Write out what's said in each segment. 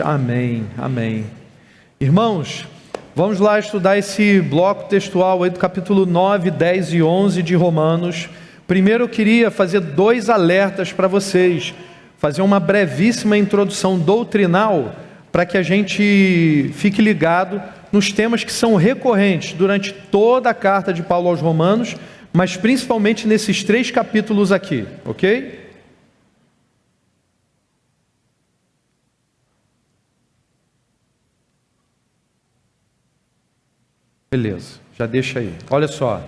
Amém, amém. Irmãos, vamos lá estudar esse bloco textual aí do capítulo 9, 10 e 11 de Romanos. Primeiro eu queria fazer dois alertas para vocês, fazer uma brevíssima introdução doutrinal para que a gente fique ligado nos temas que são recorrentes durante toda a carta de Paulo aos Romanos, mas principalmente nesses 3 capítulos aqui, ok? Beleza, já deixa aí. Olha só.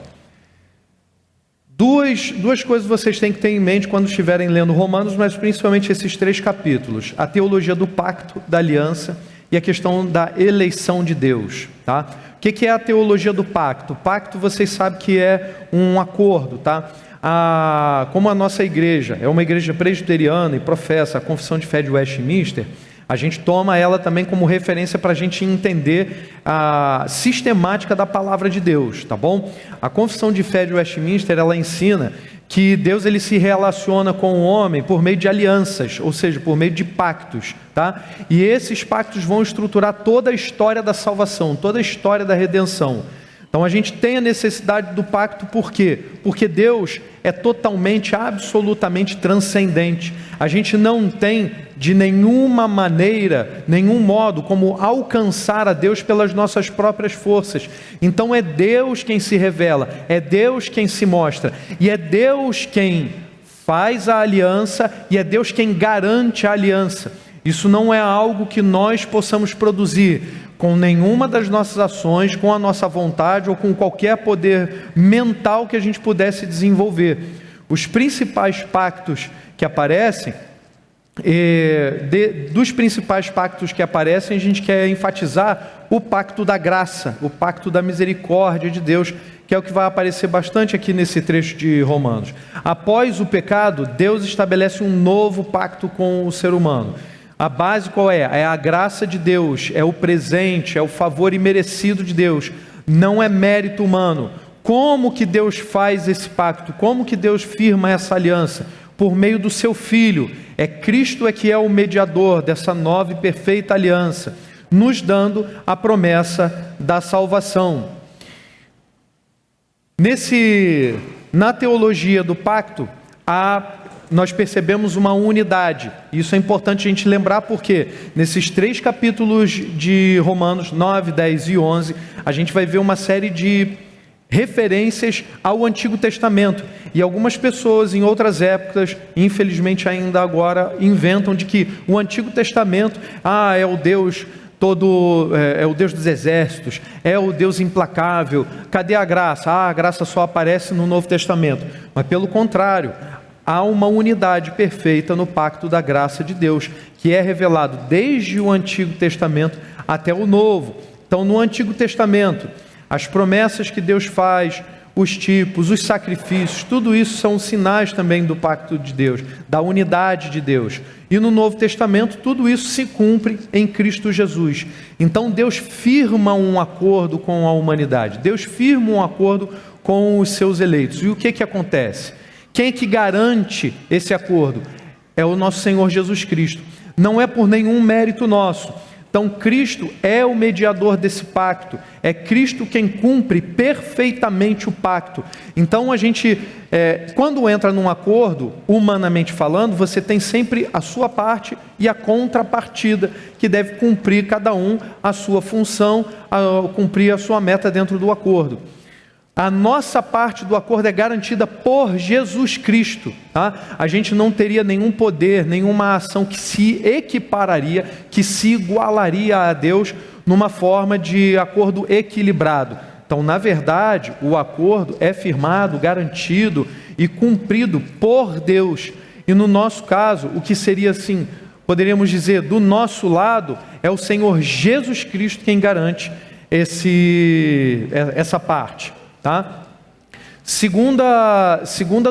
Duas coisas vocês têm que ter em mente quando estiverem lendo Romanos, mas principalmente esses 3 capítulos. A teologia do pacto, da aliança e a questão da eleição de Deus. Tá? O que é a teologia do pacto? O pacto vocês sabem que é um acordo. Tá? Como a nossa igreja é uma igreja presbiteriana e professa a confissão de fé de Westminster, a gente toma ela também como referência para a gente entender a sistemática da palavra de Deus, tá bom? A confissão de fé de Westminster, ela ensina que Deus ele se relaciona com o homem por meio de alianças, ou seja, por meio de pactos, tá? E esses pactos vão estruturar toda a história da salvação, toda a história da redenção. Então a gente tem a necessidade do pacto, por quê? Porque Deus é totalmente, absolutamente transcendente. A gente não tem de nenhuma maneira, nenhum modo como alcançar a Deus pelas nossas próprias forças. Então é Deus quem se revela, é Deus quem se mostra, e é Deus quem faz a aliança, e é Deus quem garante a aliança. Isso não é algo que nós possamos produzir com nenhuma das nossas ações, com a nossa vontade ou com qualquer poder mental que a gente pudesse desenvolver. Os principais pactos que aparecem, dos principais pactos que aparecem, a gente quer enfatizar o pacto da graça, o pacto da misericórdia de Deus, que é o que vai aparecer bastante aqui nesse trecho de Romanos. Após o pecado, Deus estabelece um novo pacto com o ser humano. A base qual é? É a graça de Deus, é o presente, é o favor imerecido de Deus, não é mérito humano. Como que Deus faz esse pacto? Como que Deus firma essa aliança? Por meio do seu Filho. É Cristo que é o mediador dessa nova e perfeita aliança, nos dando a promessa da salvação. Na teologia do pacto, nós percebemos uma unidade. Isso é importante a gente lembrar porque nesses 3 capítulos de Romanos 9, 10 e 11, a gente vai ver uma série de referências ao Antigo Testamento. E algumas pessoas em outras épocas, infelizmente ainda agora, inventam de que o Antigo Testamento é o Deus é o Deus dos exércitos, é o Deus implacável. Cadê a graça? A graça só aparece no Novo Testamento. Mas pelo contrário, há uma unidade perfeita no pacto da graça de Deus, que é revelado desde o Antigo Testamento até o Novo. Então, no Antigo Testamento, as promessas que Deus faz, os tipos, os sacrifícios, tudo isso são sinais também do pacto de Deus, da unidade de Deus. E no Novo Testamento, tudo isso se cumpre em Cristo Jesus. Então, Deus firma um acordo com a humanidade, Deus firma um acordo com os seus eleitos. E o que acontece? Quem é que garante esse acordo? É o nosso Senhor Jesus Cristo. Não é por nenhum mérito nosso. Então Cristo é o mediador desse pacto. É Cristo quem cumpre perfeitamente o pacto. Então a gente, quando entra num acordo, humanamente falando, você tem sempre a sua parte e a contrapartida, que deve cumprir cada um a sua função, cumprir a sua meta dentro do acordo. A nossa parte do acordo é garantida por Jesus Cristo. Tá? A gente não teria nenhum poder, nenhuma ação que se equipararia, que se igualaria a Deus numa forma de acordo equilibrado. Então, na verdade, o acordo é firmado, garantido e cumprido por Deus. E no nosso caso, o que seria assim, poderíamos dizer, do nosso lado, é o Senhor Jesus Cristo quem garante essa parte. Tá? Segunda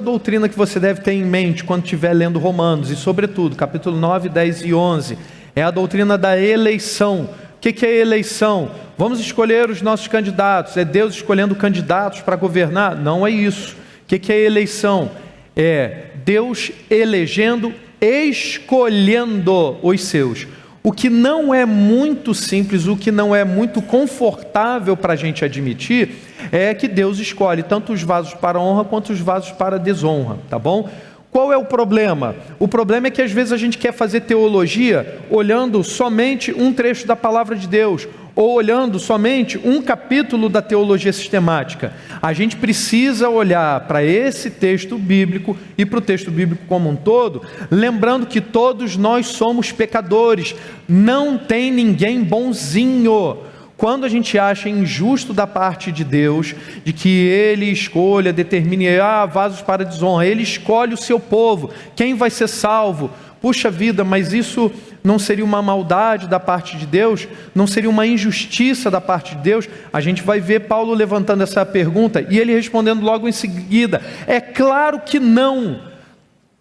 doutrina que você deve ter em mente quando estiver lendo Romanos, e sobretudo capítulo 9, 10 e 11, é a doutrina da eleição. O que é eleição? Vamos escolher os nossos candidatos, é Deus escolhendo candidatos para governar? Não é isso. O que é eleição? É Deus elegendo, escolhendo os seus. O que não é muito simples, o que não é muito confortável para a gente admitir, é que Deus escolhe tanto os vasos para honra quanto os vasos para desonra, tá bom? Qual é o problema? O problema é que às vezes a gente quer fazer teologia olhando somente um trecho da palavra de Deus, ou olhando somente um capítulo da teologia sistemática. A gente precisa olhar para esse texto bíblico e para o texto bíblico como um todo, lembrando que todos nós somos pecadores, não tem ninguém bonzinho. Quando a gente acha injusto da parte de Deus, de que Ele escolha, determine, vasos para desonra, Ele escolhe o seu povo, quem vai ser salvo? Puxa vida, mas isso não seria uma maldade da parte de Deus? Não seria uma injustiça da parte de Deus? A gente vai ver Paulo levantando essa pergunta e ele respondendo logo em seguida: é claro que não.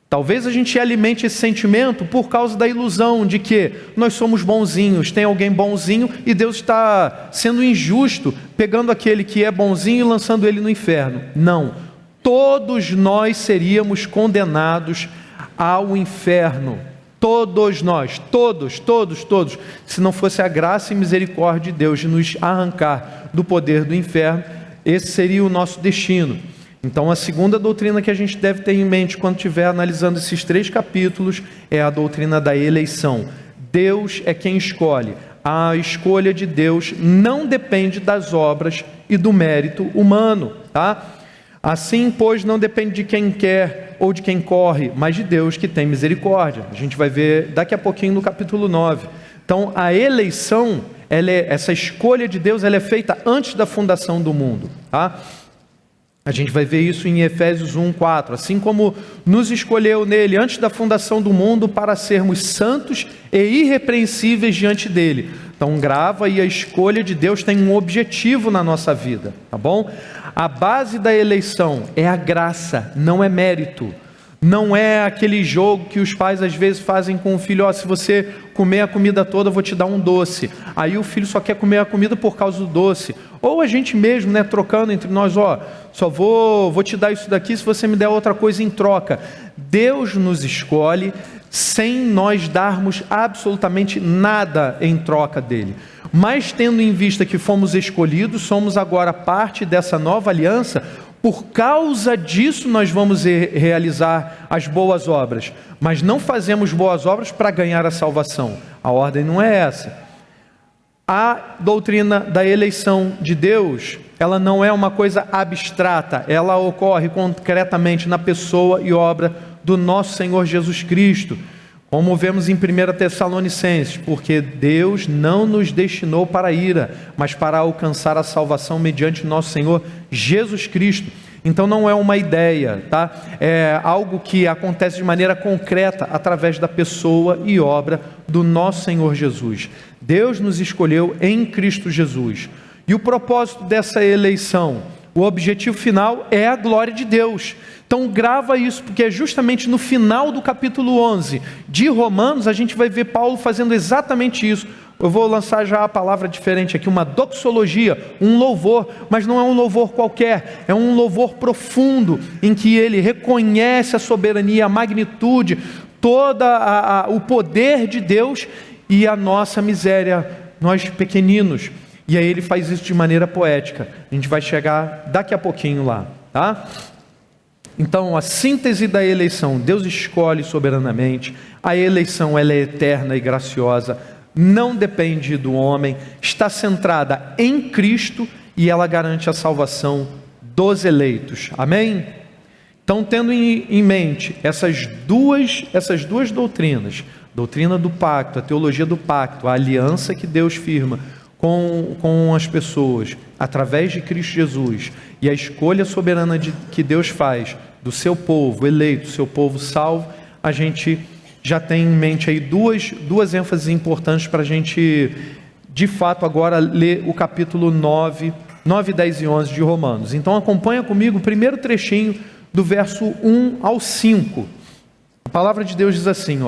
Talvez a gente alimente esse sentimento por causa da ilusão de que nós somos bonzinhos, tem alguém bonzinho e Deus está sendo injusto, pegando aquele que é bonzinho e lançando ele no inferno. Não, todos nós seríamos condenados ao inferno. Todos nós, todos, se não fosse a graça e misericórdia de Deus de nos arrancar do poder do inferno, esse seria o nosso destino. Então a segunda doutrina que a gente deve ter em mente quando estiver analisando esses 3 capítulos é a doutrina da eleição. Deus é quem escolhe. A escolha de Deus não depende das obras e do mérito humano, tá? Assim, pois, não depende de quem quer ou de quem corre, mas de Deus que tem misericórdia. A gente vai ver daqui a pouquinho no capítulo 9. Então, a eleição, essa escolha de Deus, ela é feita antes da fundação do mundo, tá? A gente vai ver isso em Efésios 1:4. Assim como nos escolheu nele antes da fundação do mundo para sermos santos e irrepreensíveis diante dele. Então grava aí, a escolha de Deus tem um objetivo na nossa vida, tá bom? A base da eleição é a graça, não é mérito. Não é aquele jogo que os pais às vezes fazem com o filho: se você comer a comida toda, eu vou te dar um doce. Aí o filho só quer comer a comida por causa do doce. Ou a gente mesmo, trocando entre nós: só vou te dar isso daqui se você me der outra coisa em troca. Deus nos escolhe sem nós darmos absolutamente nada em troca dele. Mas tendo em vista que fomos escolhidos, somos agora parte dessa nova aliança. Por causa disso nós vamos realizar as boas obras, mas não fazemos boas obras para ganhar a salvação. A ordem não é essa. A doutrina da eleição de Deus, ela não é uma coisa abstrata, ela ocorre concretamente na pessoa e obra do nosso Senhor Jesus Cristo, como vemos em 1 Tessalonicenses, porque Deus não nos destinou para a ira, mas para alcançar a salvação mediante nosso Senhor Jesus Cristo. Então não é uma ideia, tá? É algo que acontece de maneira concreta através da pessoa e obra do nosso Senhor Jesus. Deus nos escolheu em Cristo Jesus. E o propósito dessa eleição, o objetivo final é a glória de Deus. Então grava isso, porque é justamente no final do capítulo 11 de Romanos, a gente vai ver Paulo fazendo exatamente isso. Eu vou lançar já a palavra diferente aqui, uma doxologia, um louvor, mas não é um louvor qualquer, é um louvor profundo, em que ele reconhece a soberania, a magnitude, o poder de Deus e a nossa miséria, nós pequeninos. E aí ele faz isso de maneira poética. A gente vai chegar daqui a pouquinho lá, tá? Então, a síntese da eleição: Deus escolhe soberanamente, a eleição ela é eterna e graciosa, não depende do homem, está centrada em Cristo e ela garante a salvação dos eleitos. Amém? Então, tendo em mente essas duas doutrinas, doutrina do pacto, a teologia do pacto, a aliança que Deus firma com as pessoas através de Cristo Jesus e a escolha soberana que Deus faz do seu povo eleito, seu povo salvo, a gente já tem em mente aí duas ênfases importantes para a gente, de fato, agora ler o capítulo 9, 10 e 11 de Romanos. Então acompanha comigo o primeiro trechinho do verso 1 ao 5. A palavra de Deus diz assim: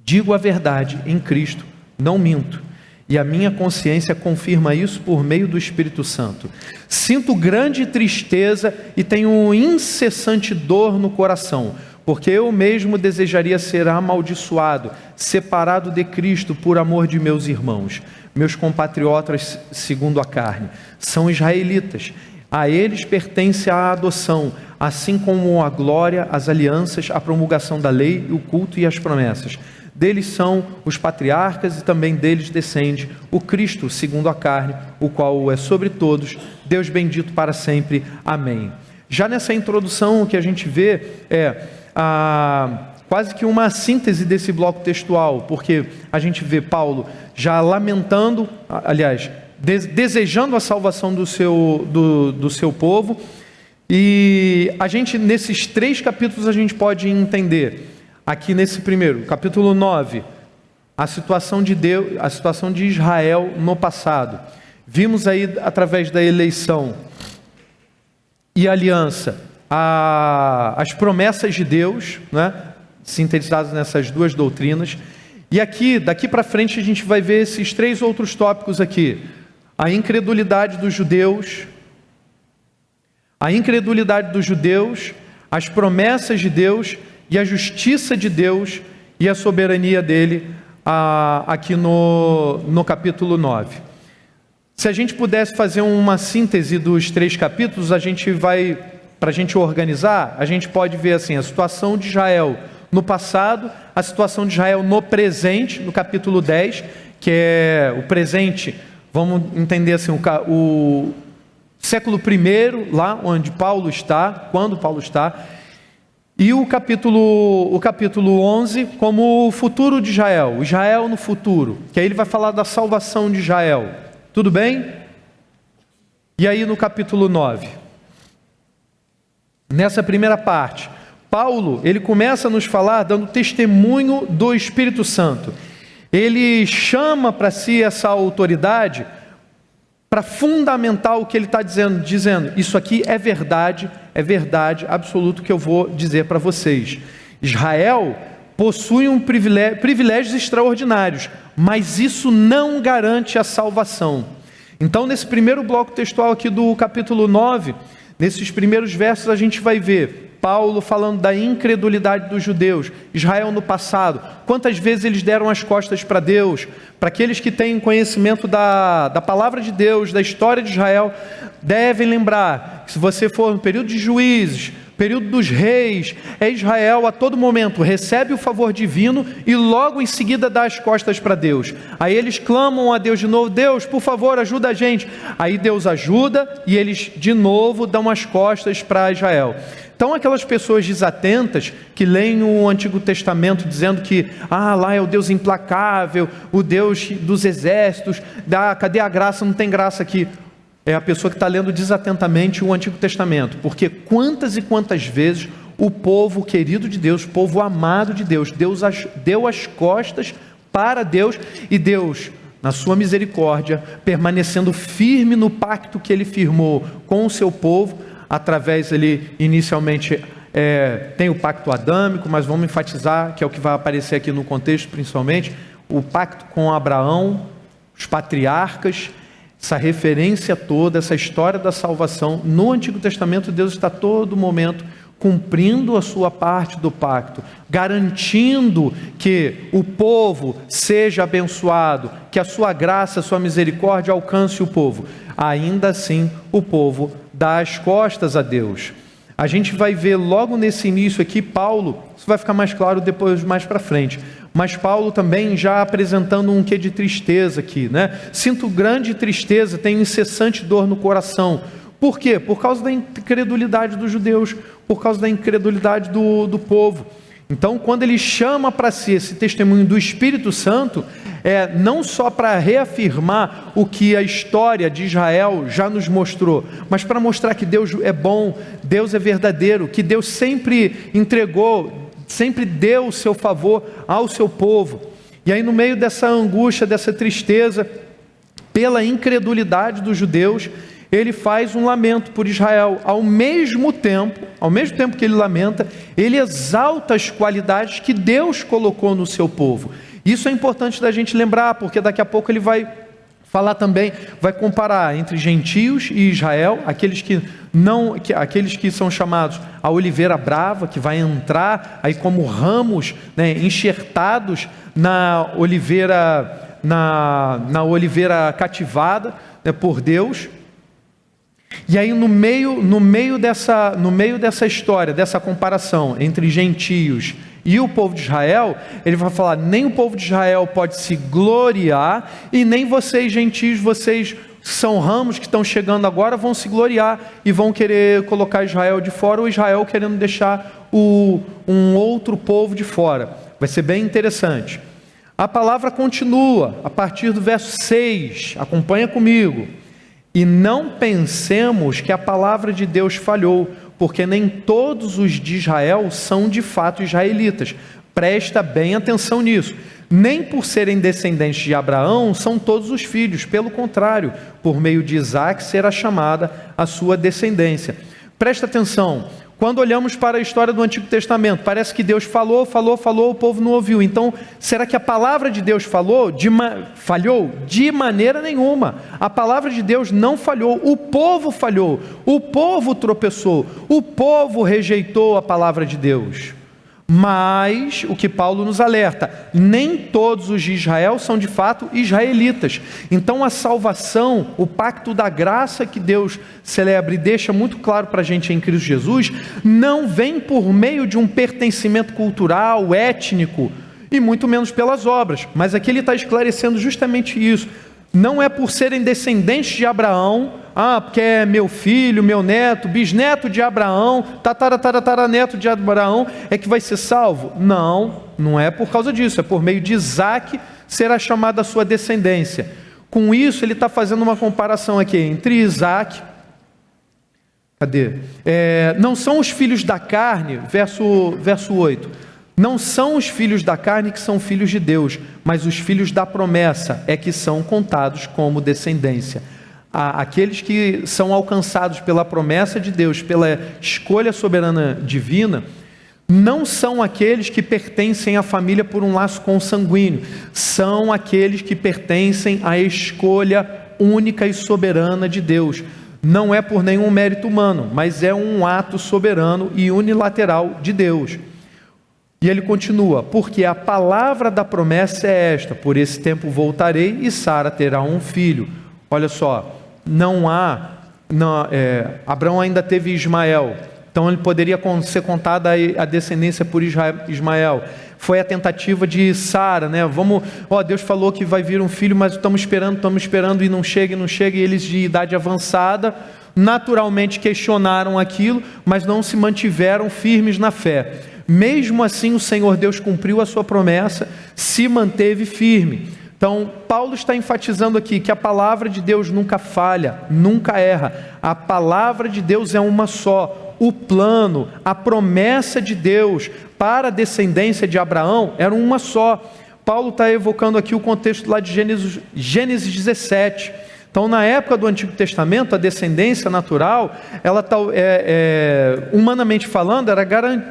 digo a verdade em Cristo, não minto, e a minha consciência confirma isso por meio do Espírito Santo. Sinto grande tristeza e tenho incessante dor no coração, porque eu mesmo desejaria ser amaldiçoado, separado de Cristo por amor de meus irmãos, meus compatriotas segundo a carne. São israelitas, a eles pertence a adoção, assim como a glória, as alianças, a promulgação da lei, o culto e as promessas. Deles são os patriarcas e também deles descende o Cristo segundo a carne, o qual é sobre todos, Deus bendito para sempre. Amém. Já nessa introdução o que a gente vê quase que uma síntese desse bloco textual, porque a gente vê Paulo já lamentando, aliás, desejando a salvação do seu povo, e a gente, nesses 3 capítulos, a gente pode entender, aqui nesse primeiro, capítulo 9, a situação de Deus, a situação de Israel no passado. Vimos aí, através da eleição e aliança, as promessas de Deus, né, sintetizadas nessas 2 doutrinas. E aqui, daqui para frente, a gente vai ver esses 3 outros tópicos aqui: a incredulidade dos judeus, as promessas de Deus e a justiça de Deus e a soberania dele, aqui no capítulo 9. Se a gente pudesse fazer uma síntese dos 3 capítulos, para a gente organizar, a gente pode ver assim, a situação de Israel no passado, a situação de Israel no presente, no capítulo 10, que é o presente, vamos entender assim, o século I, lá onde Paulo está, quando Paulo está, e o capítulo 11 como o futuro de Israel, Israel no futuro, que aí ele vai falar da salvação de Israel. Tudo bem? E aí no capítulo 9, nessa primeira parte, Paulo, ele começa a nos falar dando testemunho do Espírito Santo. Ele chama para si essa autoridade para fundamentar o que ele está dizendo, isso aqui é verdade absoluto que eu vou dizer para vocês. Israel possui privilégios extraordinários, mas isso não garante a salvação. Então, nesse primeiro bloco textual aqui do capítulo 9, nesses primeiros versos a gente vai ver Paulo falando da incredulidade dos judeus, Israel no passado, quantas vezes eles deram as costas para Deus. Para aqueles que têm conhecimento da palavra de Deus, da história de Israel, devem lembrar que se você for no período de Juízes, período dos reis, Israel a todo momento recebe o favor divino e logo em seguida dá as costas para Deus. Aí eles clamam a Deus de novo: Deus, por favor, ajuda a gente. Aí Deus ajuda e eles de novo dão as costas para Israel. Então aquelas pessoas desatentas que leem o Antigo Testamento dizendo que lá é o Deus implacável, o Deus dos exércitos, cadê a graça? Não tem graça aqui. É a pessoa que está lendo desatentamente o Antigo Testamento, porque quantas e quantas vezes o povo querido de Deus, o povo amado de Deus, deu as costas para Deus, e Deus, na sua misericórdia, permanecendo firme no pacto que ele firmou com o seu povo, através ali, inicialmente, tem o pacto adâmico, mas vamos enfatizar, que é o que vai aparecer aqui no contexto principalmente, o pacto com Abraão, os patriarcas, essa referência toda, essa história da salvação. No Antigo Testamento, Deus está a todo momento cumprindo a sua parte do pacto, garantindo que o povo seja abençoado, que a sua graça, a sua misericórdia alcance o povo. Ainda assim, o povo dá as costas a Deus. A gente vai ver logo nesse início aqui, Paulo, isso vai ficar mais claro depois, mais para frente, mas Paulo também já apresentando um quê de tristeza aqui, né? Sinto grande tristeza, tenho incessante dor no coração. Por quê? Por causa da incredulidade dos judeus, por causa da incredulidade do povo. Então, quando ele chama para si esse testemunho do Espírito Santo, não só para reafirmar o que a história de Israel já nos mostrou, mas para mostrar que Deus é bom, Deus é verdadeiro, que Deus sempre entregou, sempre deu o seu favor ao seu povo. E aí, no meio dessa angústia, dessa tristeza, pela incredulidade dos judeus, ele faz um lamento por Israel. Ao mesmo tempo que ele lamenta, ele exalta as qualidades que Deus colocou no seu povo. Isso é importante da gente lembrar, porque daqui a pouco ele vai falar também, vai comparar entre gentios e Israel, aqueles que não, aqueles que são chamados a oliveira brava, que vai entrar aí como ramos, né, enxertados na oliveira, na oliveira cativada, né, por Deus. E aí no meio dessa história, dessa comparação entre gentios e o povo de Israel, ele vai falar: nem o povo de Israel pode se gloriar, e nem vocês gentios, vocês são ramos que estão chegando agora, vão se gloriar e vão querer colocar Israel de fora, ou Israel querendo deixar um outro povo de fora. Vai ser bem interessante. A palavra continua a partir do verso 6, acompanha comigo. E não pensemos que a palavra de Deus falhou, porque nem todos os de Israel são de fato israelitas. Presta bem atenção nisso. Nem por serem descendentes de Abraão são todos os filhos, pelo contrário, por meio de Isaque será chamada a sua descendência. Presta atenção. Quando olhamos para a história do Antigo Testamento, parece que Deus falou, o povo não ouviu. Então, será que a palavra de Deus falhou? De maneira nenhuma. A palavra de Deus não falhou, o povo falhou, o povo tropeçou, o povo rejeitou a palavra de Deus. Mas, o que Paulo nos alerta, nem todos os de Israel são de fato israelitas. Então a salvação, o pacto da graça que Deus celebra e deixa muito claro para a gente em Cristo Jesus, não vem por meio de um pertencimento cultural, étnico, e muito menos pelas obras. Mas aqui ele está esclarecendo justamente isso. Não é por serem descendentes de Abraão, porque é meu filho, meu neto, bisneto de Abraão, tataraneto de Abraão, é que vai ser salvo. Não é por causa disso, é por meio de Isaque será chamada a sua descendência. Com isso, ele está fazendo uma comparação aqui entre Isaque, não são os filhos da carne, verso 8, não são os filhos da carne que são filhos de Deus, mas os filhos da promessa é que são contados como descendência. Aqueles que são alcançados pela promessa de Deus, pela escolha soberana divina, não são aqueles que pertencem à família por um laço consanguíneo, são aqueles que pertencem à escolha única e soberana de Deus. Não é por nenhum mérito humano, mas é um ato soberano e unilateral de Deus. E ele continua: porque a palavra da promessa é esta: por esse tempo voltarei e Sara terá um filho. Olha só, Abraão ainda teve Ismael, então ele poderia ser contada a descendência por Ismael. Foi a tentativa de Sara, né? Deus falou que vai vir um filho, mas estamos esperando e não chega, e eles de idade avançada naturalmente questionaram aquilo, mas não se mantiveram firmes na fé. Mesmo assim, o Senhor Deus cumpriu a sua promessa, se manteve firme. Então, Paulo está enfatizando aqui que a palavra de Deus nunca falha, nunca erra. A palavra de Deus é uma só. O plano, a promessa de Deus para a descendência de Abraão era uma só. Paulo está evocando aqui o contexto lá de Gênesis 17. Então, na época do Antigo Testamento, a descendência natural, ela humanamente falando,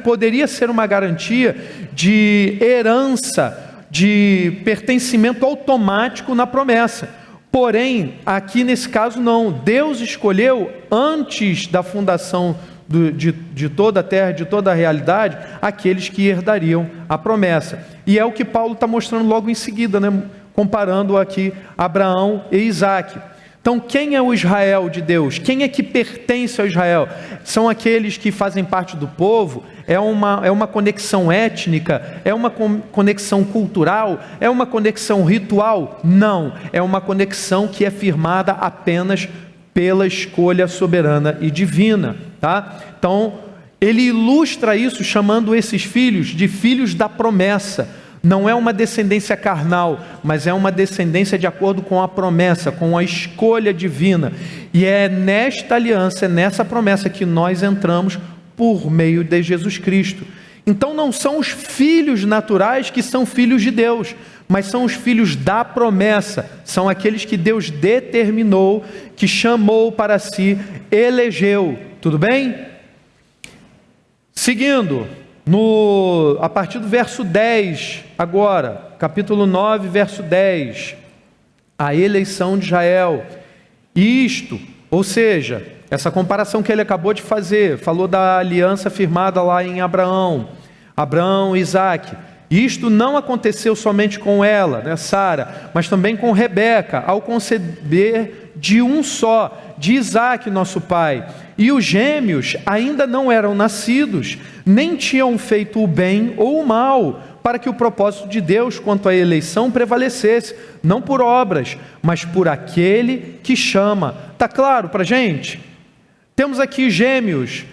poderia ser uma garantia de herança, de pertencimento automático na promessa. Porém, aqui nesse caso não. Deus escolheu, antes da fundação de toda a terra, de toda a realidade, aqueles que herdariam a promessa. E é o que Paulo está mostrando logo em seguida, né? Comparando aqui Abraão e Isaque. Então, quem é o Israel de Deus? Quem é que pertence ao Israel? São aqueles que fazem parte do povo? É uma conexão étnica? É uma conexão cultural? É uma conexão ritual? Não, é uma conexão que é firmada apenas pela escolha soberana e divina, tá? Então, ele ilustra isso chamando esses filhos de filhos da promessa. Não é uma descendência carnal, mas é uma descendência de acordo com a promessa, com a escolha divina. E é nesta aliança, é nessa promessa que nós entramos por meio de Jesus Cristo. Então não são os filhos naturais que são filhos de Deus, mas são os filhos da promessa. São aqueles que Deus determinou, que chamou para si, elegeu. Tudo bem? Seguindo. A partir do verso 10, agora, capítulo 9, verso 10, a eleição de Israel. Isto, Ou seja, essa comparação que ele acabou de fazer, falou da aliança firmada lá em Abraão e Isaac. Isto não aconteceu somente com ela, né, Sara, mas também com Rebeca, ao conceber de um só, de Isaac, nosso pai. E os gêmeos ainda não eram nascidos, nem tinham feito o bem ou o mal, para que o propósito de Deus quanto à eleição prevalecesse, não por obras, mas por aquele que chama. Está claro para a gente? Temos aqui gêmeos,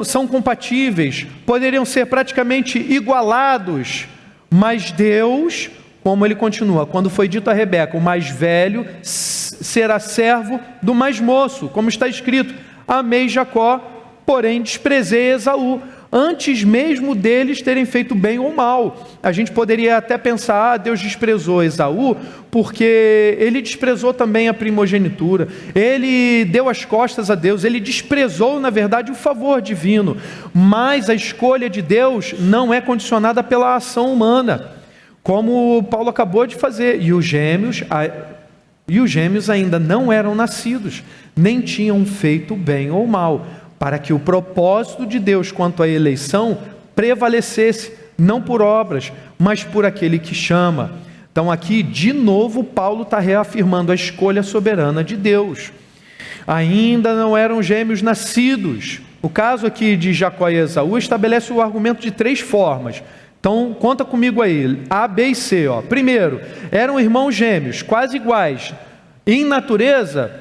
são compatíveis, poderiam ser praticamente igualados, mas Deus, como ele continua, quando foi dito a Rebeca, o mais velho será servo do mais moço, como está escrito, amei Jacó, porém desprezei Esaú, antes mesmo deles terem feito bem ou mal. A gente poderia até pensar, Deus desprezou Esaú, porque ele desprezou também a primogenitura, ele deu as costas a Deus, ele desprezou, na verdade, o favor divino, mas a escolha de Deus não é condicionada pela ação humana, como Paulo acabou de fazer, e os gêmeos ainda não eram nascidos, nem tinham feito bem ou mal, para que o propósito de Deus quanto à eleição prevalecesse, não por obras, mas por aquele que chama. Então aqui, de novo, Paulo está reafirmando a escolha soberana de Deus. Ainda não eram gêmeos nascidos. O caso aqui de Jacó e Esaú estabelece o argumento de 3 formas. Então, conta comigo aí, A, B e C. Primeiro, eram irmãos gêmeos, quase iguais, em natureza,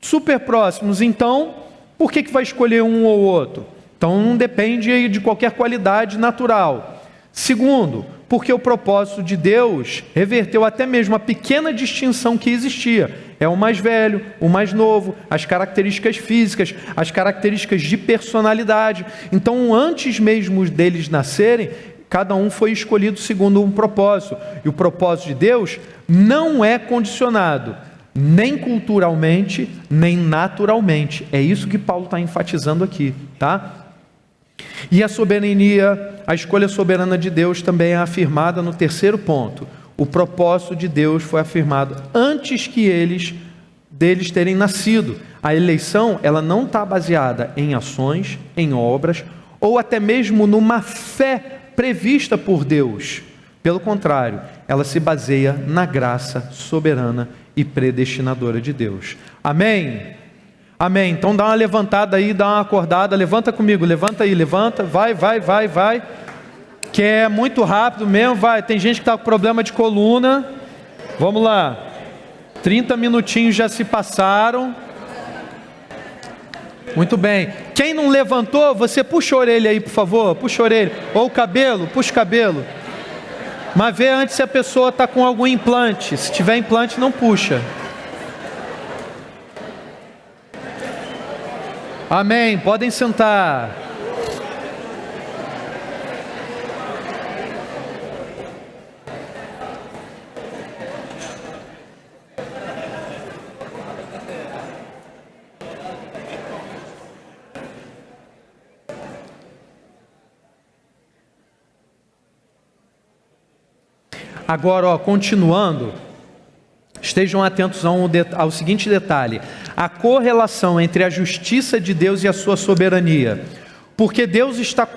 super próximos. Então, por que vai escolher um ou outro? Então, não depende de qualquer qualidade natural. Segundo, porque o propósito de Deus reverteu até mesmo a pequena distinção que existia. É o mais velho, o mais novo, as características físicas, as características de personalidade. Então, antes mesmo deles nascerem, cada um foi escolhido segundo um propósito. E o propósito de Deus não é condicionado, nem culturalmente, nem naturalmente. É isso que Paulo está enfatizando aqui, tá? E a soberania, a escolha soberana de Deus também é afirmada no 3º ponto. O propósito de Deus foi afirmado antes que deles terem nascido. A eleição, ela não está baseada em ações, em obras, ou até mesmo numa fé prevista por Deus. Pelo contrário, ela se baseia na graça soberana e predestinadora de Deus. Amém? Amém. Então dá uma levantada aí, dá uma acordada, levanta comigo, levanta aí, levanta, vai, que é muito rápido mesmo, vai, tem gente que está com problema de coluna, vamos lá, 30 minutinhos já se passaram, muito bem. Quem não levantou, você puxa a orelha aí, por favor, puxa a orelha, ou o cabelo, puxa o cabelo, mas vê antes se a pessoa está com algum implante. Se tiver implante, não puxa. Amém, podem sentar. Agora, continuando, estejam atentos ao seguinte detalhe: a correlação entre a justiça de Deus e a sua soberania. Porque Deus está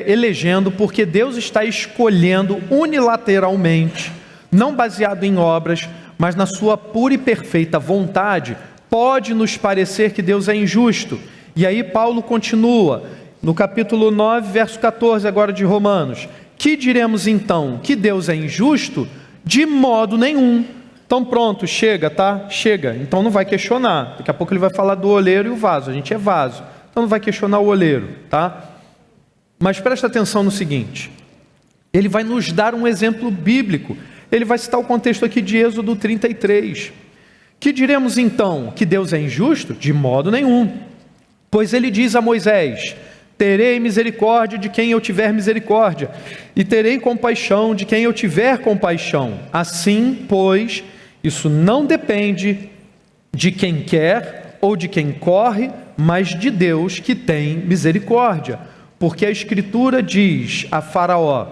elegendo, porque Deus está escolhendo unilateralmente, não baseado em obras, mas na sua pura e perfeita vontade, pode nos parecer que Deus é injusto. E aí Paulo continua, no capítulo 9, verso 14 agora de Romanos: que diremos então? Que Deus é injusto? De modo nenhum. Então pronto, chega, tá? Chega. Então não vai questionar. Daqui a pouco ele vai falar do oleiro e o vaso. A gente é vaso. Então não vai questionar o oleiro, tá? Mas presta atenção no seguinte. Ele vai nos dar um exemplo bíblico. Ele vai citar o contexto aqui de Êxodo 33. Que diremos então? Que Deus é injusto? De modo nenhum. Pois ele diz a Moisés: terei misericórdia de quem eu tiver misericórdia, e terei compaixão de quem eu tiver compaixão. Assim, pois, isso não depende de quem quer ou de quem corre, mas de Deus que tem misericórdia. Porque a Escritura diz a Faraó: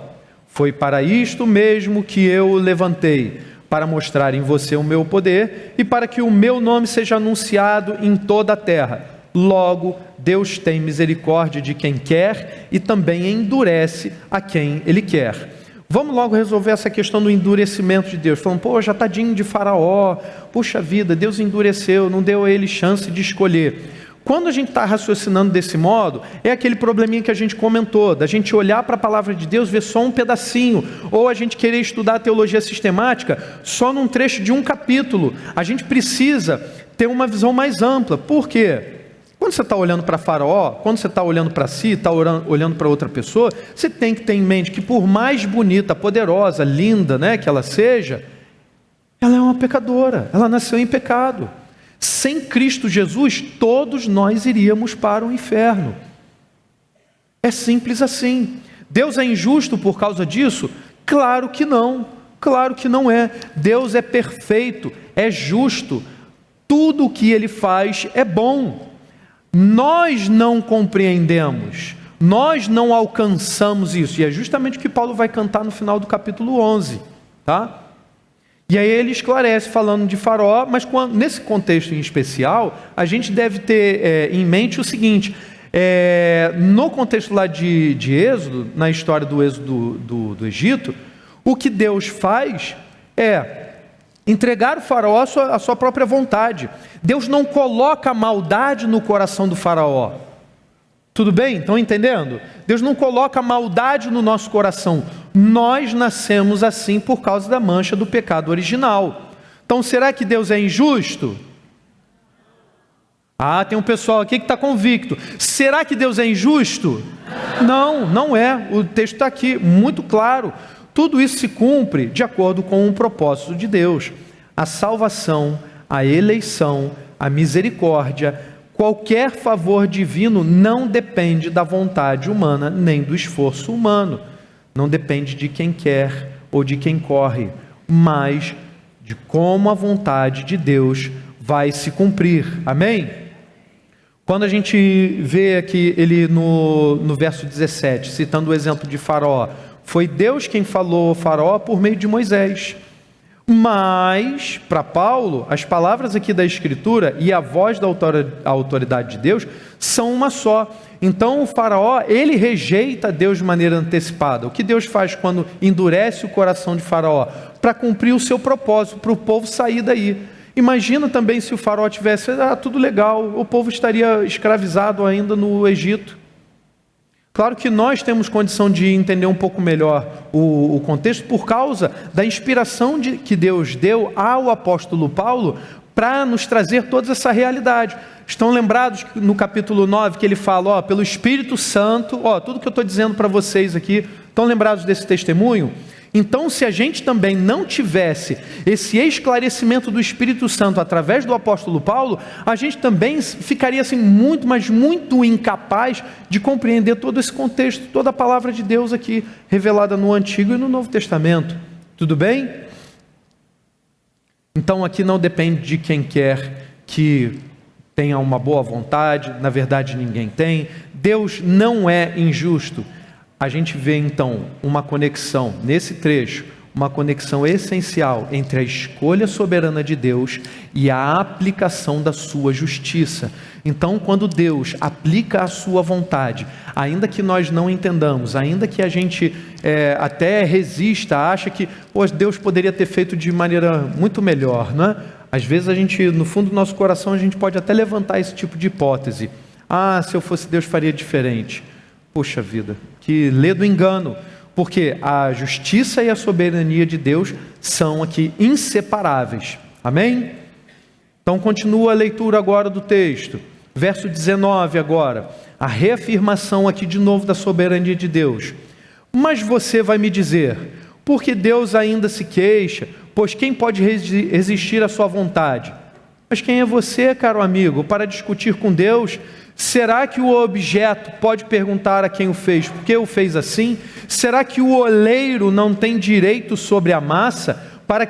foi para isto mesmo que eu o levantei, para mostrar em você o meu poder e para que o meu nome seja anunciado em toda a terra. Logo, Deus tem misericórdia de quem quer e também endurece a quem Ele quer. Vamos logo resolver essa questão do endurecimento de Deus. Falando, pô, já tadinho de Faraó, puxa vida, Deus endureceu, não deu a ele chance de escolher. Quando a gente está raciocinando desse modo, é aquele probleminha que a gente comentou, da gente olhar para a palavra de Deus, ver só um pedacinho, ou a gente querer estudar a teologia sistemática só num trecho de um capítulo. A gente precisa ter uma visão mais ampla. Por quê? Quando você está olhando para Faraó, quando você está olhando para si, está olhando para outra pessoa, você tem que ter em mente que por mais bonita, poderosa, linda, né, que ela seja, ela é uma pecadora, ela nasceu em pecado. Sem Cristo Jesus, todos nós iríamos para o inferno. É simples assim. Deus é injusto por causa disso? Claro que não, claro que não é. Deus é perfeito, é justo, tudo o que Ele faz é bom. Nós não compreendemos, nós não alcançamos isso, e é justamente o que Paulo vai cantar no final do capítulo 11, tá? E aí ele esclarece falando de Faraó, mas nesse contexto em especial, a gente deve ter em mente o seguinte, no contexto lá de Êxodo, na história do Êxodo do Egito, o que Deus faz é entregar o Faraó à sua própria vontade. Deus não coloca a maldade no coração do Faraó. Tudo bem? Estão entendendo? Deus não coloca a maldade no nosso coração. Nós nascemos assim por causa da mancha do pecado original. Então, será que Deus é injusto? Ah, tem um pessoal aqui que está convicto. Será que Deus é injusto? Não, não é. O texto está aqui, muito claro. Tudo isso se cumpre de acordo com o propósito de Deus. A salvação, a eleição, a misericórdia, qualquer favor divino não depende da vontade humana nem do esforço humano. Não depende de quem quer ou de quem corre, mas de como a vontade de Deus vai se cumprir. Amém? Quando a gente vê aqui ele no verso 17, citando o exemplo de Faraó, foi Deus quem falou ao Faraó por meio de Moisés. Mas, para Paulo, as palavras aqui da Escritura e a voz da autoridade de Deus são uma só. Então o Faraó, ele rejeita Deus de maneira antecipada. O que Deus faz quando endurece o coração de Faraó? Para cumprir o seu propósito, para o povo sair daí. Imagina também se o Faraó tivesse, tudo legal, o povo estaria escravizado ainda no Egito. Claro que nós temos condição de entender um pouco melhor o contexto por causa da inspiração que Deus deu ao apóstolo Paulo para nos trazer toda essa realidade. Estão lembrados no capítulo 9 que ele fala, pelo Espírito Santo, tudo que eu estou dizendo para vocês aqui, estão lembrados desse testemunho? Então, se a gente também não tivesse esse esclarecimento do Espírito Santo através do apóstolo Paulo, a gente também ficaria assim muito, mas muito incapaz de compreender todo esse contexto, toda a palavra de Deus aqui, revelada no Antigo e no Novo Testamento. Tudo bem? Então, aqui não depende de quem quer que tenha uma boa vontade, na verdade ninguém tem. Deus não é injusto. A gente vê então uma conexão, nesse trecho, uma conexão essencial entre a escolha soberana de Deus e a aplicação da sua justiça. Então, quando Deus aplica a sua vontade, ainda que nós não entendamos, ainda que a gente até resista, acha que Deus poderia ter feito de maneira muito melhor, né? Às vezes a gente, no fundo do nosso coração, a gente pode até levantar esse tipo de hipótese. Se eu fosse Deus, faria diferente. Poxa vida, que ledo engano, porque a justiça e a soberania de Deus são aqui inseparáveis. Amém? Então continua a leitura agora do texto. Verso 19 agora, a reafirmação aqui de novo da soberania de Deus. Mas você vai me dizer, porque Deus ainda se queixa, pois quem pode resistir à sua vontade? Mas quem é você, caro amigo, para discutir com Deus? Será que o objeto pode perguntar a quem o fez, por que o fez assim? Será que o oleiro não tem direito sobre a massa para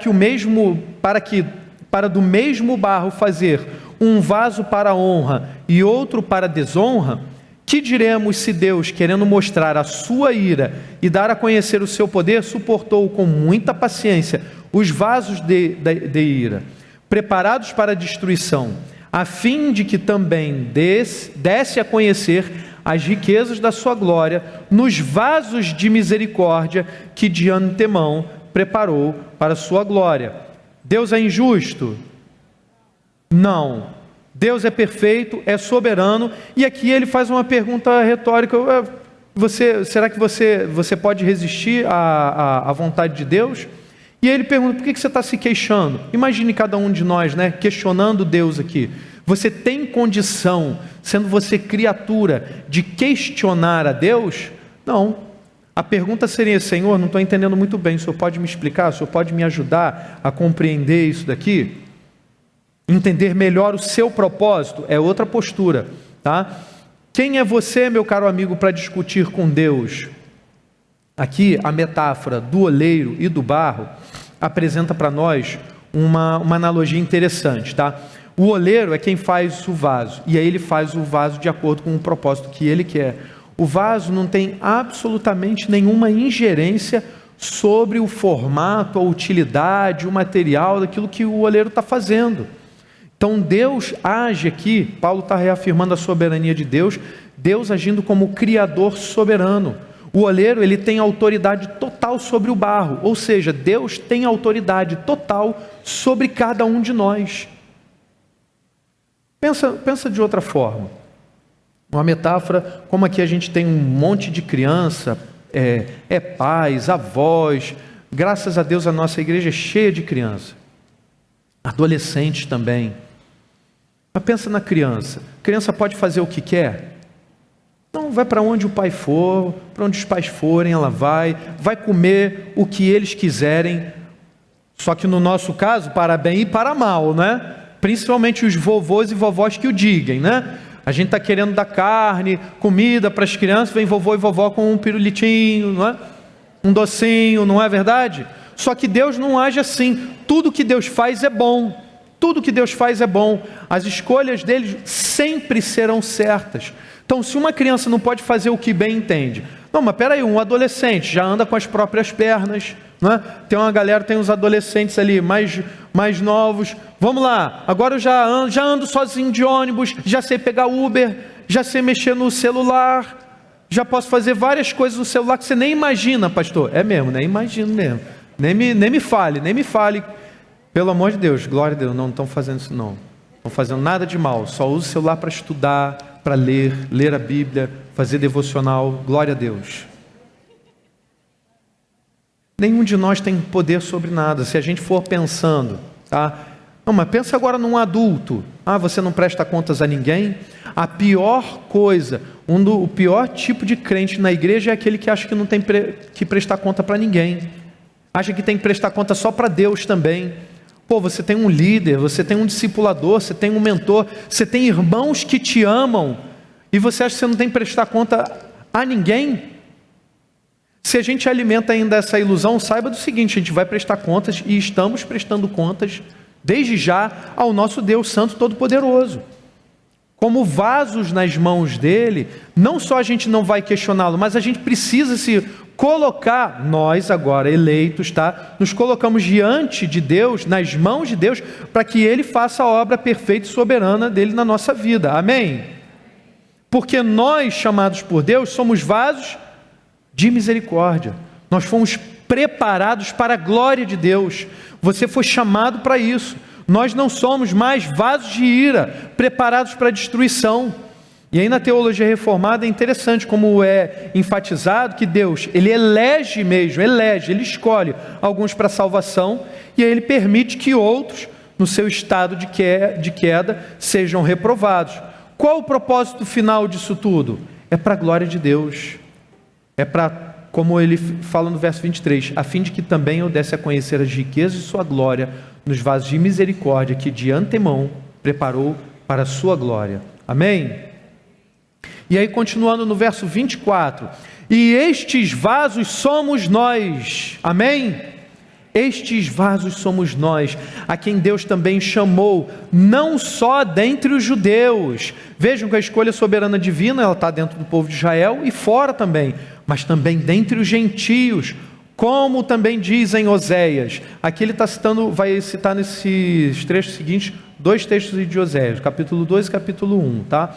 do mesmo barro fazer um vaso para honra e outro para desonra? Que diremos se Deus, querendo mostrar a sua ira e dar a conhecer o seu poder, suportou com muita paciência os vasos de ira, preparados para a destruição, a fim de que também desse a conhecer as riquezas da sua glória nos vasos de misericórdia que de antemão preparou para a sua glória. Deus é injusto? Não. Deus é perfeito, é soberano, e aqui ele faz uma pergunta retórica: será que você pode resistir à vontade de Deus? E ele pergunta: por que você está se queixando? Imagine cada um de nós, né, questionando Deus aqui. Você tem condição, sendo você criatura, de questionar a Deus? Não. A pergunta seria: Senhor, não estou entendendo muito bem, o Senhor pode me explicar? O Senhor pode me ajudar a compreender isso daqui? Entender melhor o seu propósito? É outra postura, tá? Quem é você, meu caro amigo, para discutir com Deus? Aqui a metáfora do oleiro e do barro apresenta para nós uma analogia interessante, tá? O oleiro é quem faz o vaso, e aí ele faz o vaso de acordo com o propósito que ele quer. O vaso não tem absolutamente nenhuma ingerência sobre o formato, a utilidade, o material daquilo que o oleiro está fazendo. Então Deus age aqui, Paulo está reafirmando a soberania de Deus, Deus agindo como Criador soberano. O oleiro, ele tem autoridade total sobre o barro, ou seja, Deus tem autoridade total sobre cada um de nós. Pensa de outra forma. Uma metáfora, como aqui a gente tem um monte de criança, pais, avós, graças a Deus a nossa igreja é cheia de criança, adolescentes também. Mas pensa na criança. A criança pode fazer o que quer? Não, vai para onde o pai for, para onde os pais forem, ela vai comer o que eles quiserem. Só que no nosso caso, para bem e para mal, né? Principalmente os vovôs e vovós que o digam, né? A gente está querendo dar carne, comida para as crianças, vem vovô e vovó com um pirulitinho, não é? Um docinho, não é verdade? Só que Deus não age assim. Tudo que Deus faz é bom. Tudo que Deus faz é bom. As escolhas dele sempre serão certas. Então, se uma criança não pode fazer o que bem entende, não, mas peraí, um adolescente já anda com as próprias pernas, não é? Tem uma galera, tem uns adolescentes ali mais novos. Vamos lá, agora eu já ando sozinho de ônibus, já sei pegar Uber, já sei mexer no celular, já posso fazer várias coisas no celular que você nem imagina, pastor. É mesmo, nem imagino mesmo. Nem me fale. Pelo amor de Deus, glória a Deus, não estão fazendo isso não. Não estão fazendo nada de mal, só usa o celular para estudar, para ler a Bíblia, fazer devocional, glória a Deus. Nenhum de nós tem poder sobre nada, se a gente for pensando, tá? Não, mas pensa agora num adulto. Você não presta contas a ninguém? A pior coisa, o pior tipo de crente na igreja é aquele que acha que não tem que prestar conta para ninguém. Acha que tem que prestar conta só para Deus também. Pô, você tem um líder, você tem um discipulador, você tem um mentor, você tem irmãos que te amam, e você acha que você não tem que prestar conta a ninguém? Se a gente alimenta ainda essa ilusão, saiba do seguinte: a gente vai prestar contas, e estamos prestando contas, desde já, ao nosso Deus Santo Todo-Poderoso. Como vasos nas mãos dele, não só a gente não vai questioná-lo, mas a gente precisa se colocar, nós agora eleitos, tá? Nos colocamos diante de Deus, nas mãos de Deus, para que ele faça a obra perfeita e soberana dele na nossa vida. Amém? Porque nós, chamados por Deus, somos vasos de misericórdia. Nós fomos preparados para a glória de Deus. Você foi chamado para isso. Nós não somos mais vasos de ira, preparados para a destruição. E aí na teologia reformada é interessante como é enfatizado que Deus, ele elege, ele escolhe alguns para salvação, e aí ele permite que outros, no seu estado de queda, sejam reprovados. Qual o propósito final disso tudo? É para a glória de Deus. É para, como ele fala no verso 23, a fim de que também eu desse a conhecer as riquezas de sua glória nos vasos de misericórdia que de antemão preparou para a sua glória. Amém? E aí continuando no verso 24, e estes vasos somos nós. Amém? Estes vasos somos nós, a quem Deus também chamou, não só dentre os judeus. Vejam que a escolha soberana divina, ela está dentro do povo de Israel e fora também, mas também dentre os gentios. Como também diz em Oséias, aqui ele está citando, vai citar nesses trechos seguintes, 2 textos de Oséias, capítulo 2 e capítulo 1, tá?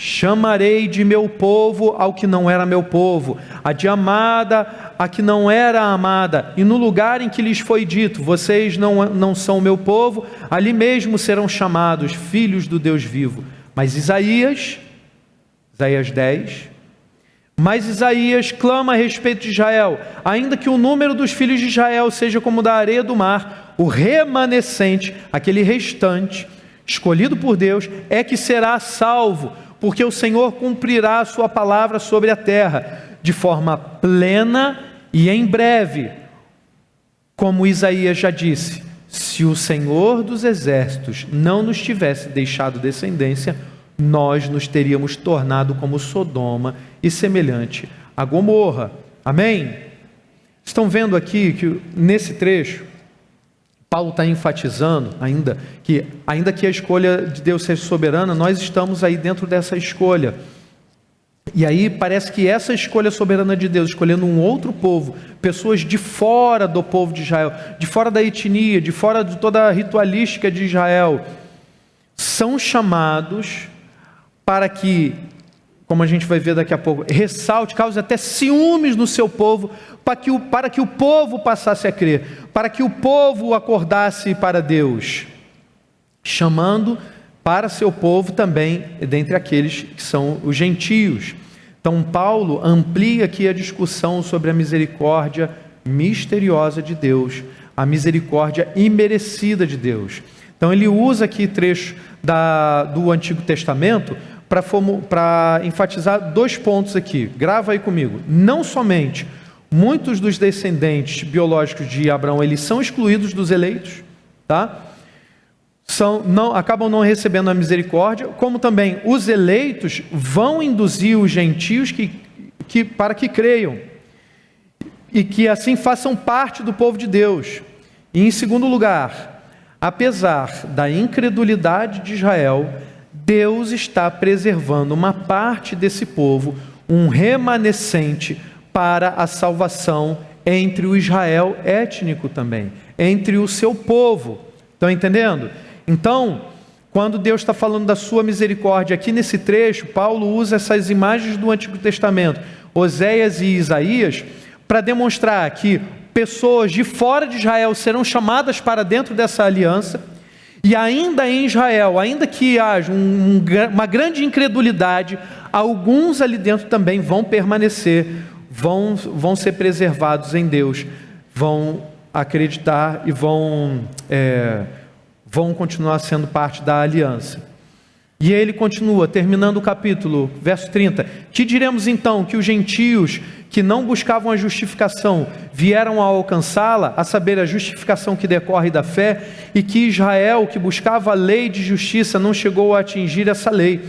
Chamarei de meu povo ao que não era meu povo, a de amada a que não era amada, e no lugar em que lhes foi dito, vocês não são meu povo, ali mesmo serão chamados filhos do Deus vivo. Mas Isaías 10, mas Isaías clama a respeito de Israel, ainda que o número dos filhos de Israel seja como da areia do mar, o remanescente, aquele restante, escolhido por Deus, é que será salvo, porque o Senhor cumprirá a sua palavra sobre a terra, de forma plena e em breve. Como Isaías já disse, se o Senhor dos exércitos não nos tivesse deixado descendência, nós nos teríamos tornado como Sodoma e semelhante a Gomorra. Amém? Estão vendo aqui que nesse trecho, Paulo está enfatizando ainda que a escolha de Deus seja soberana, nós estamos aí dentro dessa escolha. E aí parece que essa escolha soberana de Deus, escolhendo um outro povo, pessoas de fora do povo de Israel, de fora da etnia, de fora de toda a ritualística de Israel, são chamados para que, como a gente vai ver daqui a pouco, ressalte, cause até ciúmes no seu povo, para que o povo passasse a crer, para que o povo acordasse para Deus, chamando para seu povo também, dentre aqueles que são os gentios. Então Paulo amplia aqui a discussão sobre a misericórdia misteriosa de Deus, a misericórdia imerecida de Deus. Então ele usa aqui trecho do Antigo Testamento para enfatizar 2 pontos aqui. Grava aí comigo. Não somente muitos dos descendentes biológicos de Abraão, eles são excluídos dos eleitos, tá? Acabam não recebendo a misericórdia, como também os eleitos vão induzir os gentios para que creiam, e que assim façam parte do povo de Deus. E em segundo lugar, apesar da incredulidade de Israel, Deus está preservando uma parte desse povo, um remanescente para a salvação entre o Israel étnico também, entre o seu povo. Estão entendendo? Então, quando Deus está falando da sua misericórdia aqui nesse trecho, Paulo usa essas imagens do Antigo Testamento, Oséias e Isaías, para demonstrar que pessoas de fora de Israel serão chamadas para dentro dessa aliança, e ainda em Israel, ainda que haja uma grande incredulidade, alguns ali dentro também vão permanecer, vão ser preservados em Deus, vão acreditar e vão continuar sendo parte da aliança. E ele continua, terminando o capítulo, verso 30. Que diremos então? Que os gentios que não buscavam a justificação vieram a alcançá-la, a saber, a justificação que decorre da fé, e que Israel, que buscava a lei de justiça, não chegou a atingir essa lei.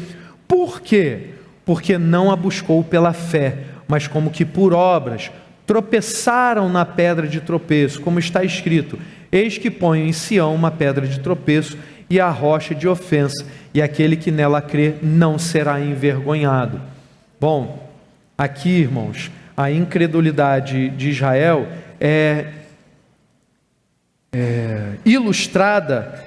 Por quê? Porque não a buscou pela fé, mas como que por obras, tropeçaram na pedra de tropeço, como está escrito: eis que ponho em Sião uma pedra de tropeço e a rocha de ofensa, e aquele que nela crê não será envergonhado. Bom, aqui, irmãos, a incredulidade de Israel é ilustrada,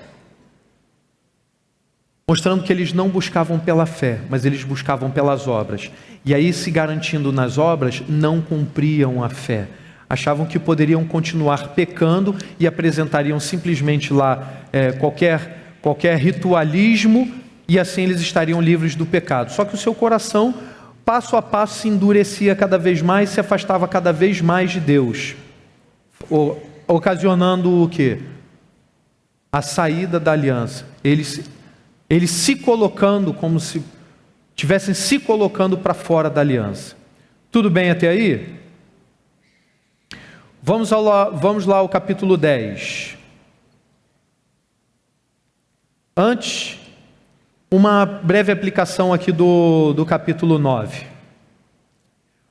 mostrando que eles não buscavam pela fé, mas eles buscavam pelas obras. E aí, se garantindo nas obras, não cumpriam a fé. Achavam que poderiam continuar pecando e apresentariam simplesmente lá qualquer ritualismo, e assim eles estariam livres do pecado. Só que o seu coração, passo a passo, se endurecia cada vez mais, se afastava cada vez mais de Deus, ocasionando o quê? A saída da aliança. Eles se colocando como se tivessem se colocando para fora da aliança. Tudo bem até aí? Vamos lá ao capítulo 10. Antes, uma breve aplicação aqui do capítulo 9.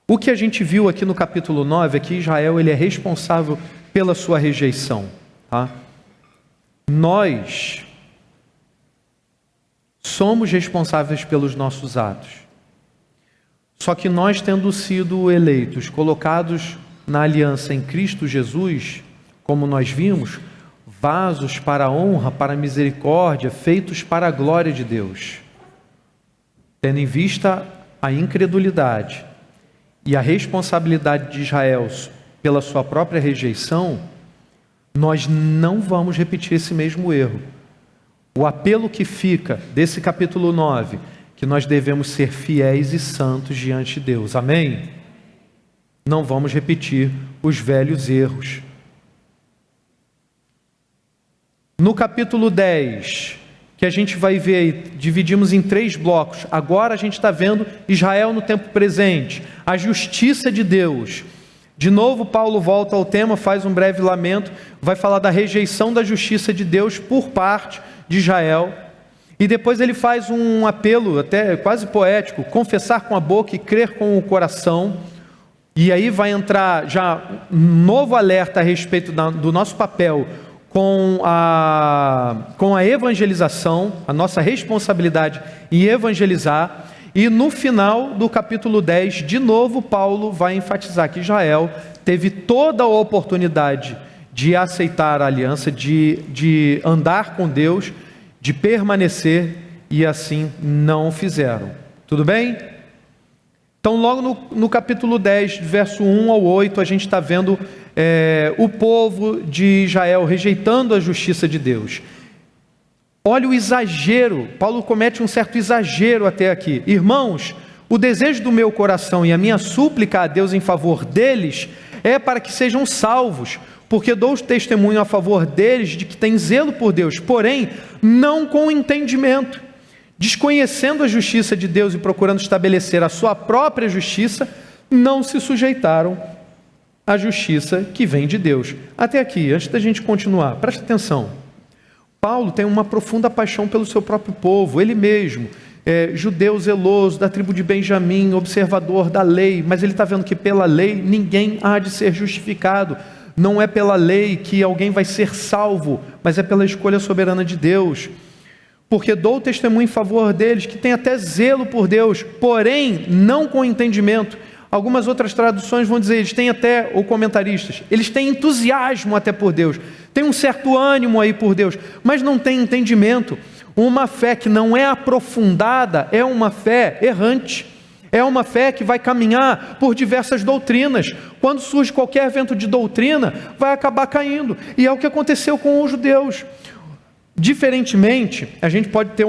O que a gente viu aqui no capítulo 9 é que Israel ele é responsável pela sua rejeição. Tá? Nós somos responsáveis pelos nossos atos. Só que nós, tendo sido eleitos, colocados na aliança em Cristo Jesus, como nós vimos, vasos para a honra, para a misericórdia, feitos para a glória de Deus. Tendo em vista a incredulidade e a responsabilidade de Israel pela sua própria rejeição, nós não vamos repetir esse mesmo erro. O apelo que fica desse capítulo 9, que nós devemos ser fiéis e santos diante de Deus. Amém? Não vamos repetir os velhos erros. No capítulo 10, que a gente vai ver aí, dividimos em 3 blocos. Agora a gente está vendo Israel no tempo presente, a justiça de Deus. De novo, Paulo volta ao tema, faz um breve lamento, vai falar da rejeição da justiça de Deus por parte de Israel. E depois ele faz um apelo, até quase poético, confessar com a boca e crer com o coração. E aí vai entrar já um novo alerta a respeito do nosso papel com a evangelização, a nossa responsabilidade em evangelizar. E no final do capítulo 10, de novo, Paulo vai enfatizar que Israel teve toda a oportunidade de aceitar a aliança, de andar com Deus, de permanecer, e assim não fizeram. Tudo bem? Então, logo no capítulo 10, verso 1 ao 8, a gente está vendo o povo de Israel rejeitando a justiça de Deus. Olha o exagero, Paulo comete um certo exagero até aqui. Irmãos, o desejo do meu coração e a minha súplica a Deus em favor deles é para que sejam salvos, porque dou testemunho a favor deles de que têm zelo por Deus, porém, não com entendimento. Desconhecendo a justiça de Deus e procurando estabelecer a sua própria justiça, não se sujeitaram à justiça que vem de Deus. Até aqui, antes da gente continuar, presta atenção. Paulo tem uma profunda paixão pelo seu próprio povo, ele mesmo, judeu zeloso, da tribo de Benjamim, observador da lei, mas ele está vendo que pela lei ninguém há de ser justificado. Não é pela lei que alguém vai ser salvo, mas é pela escolha soberana de Deus. Porque dou testemunho em favor deles, que tem até zelo por Deus, porém não com entendimento. Algumas outras traduções vão dizer, eles têm até, ou comentaristas, eles têm entusiasmo até por Deus, tem um certo ânimo aí por Deus, mas não tem entendimento. Uma fé que não é aprofundada é uma fé errante, é uma fé que vai caminhar por diversas doutrinas. Quando surge qualquer vento de doutrina, vai acabar caindo, e é o que aconteceu com os judeus. Diferentemente, a gente pode ter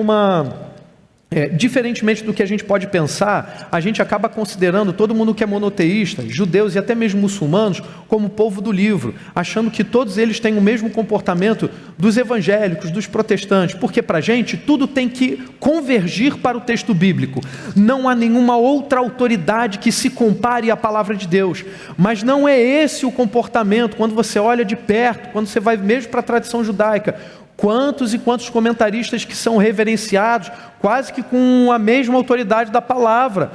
diferentemente do que a gente pode pensar, a gente acaba considerando todo mundo que é monoteísta, judeus e até mesmo muçulmanos, como povo do livro, achando que todos eles têm o mesmo comportamento dos evangélicos, dos protestantes, porque para a gente tudo tem que convergir para o texto bíblico. Não há nenhuma outra autoridade que se compare à palavra de Deus, mas não é esse o comportamento quando você olha de perto, quando você vai mesmo para a tradição judaica. Quantos e quantos comentaristas que são reverenciados, quase que com a mesma autoridade da palavra.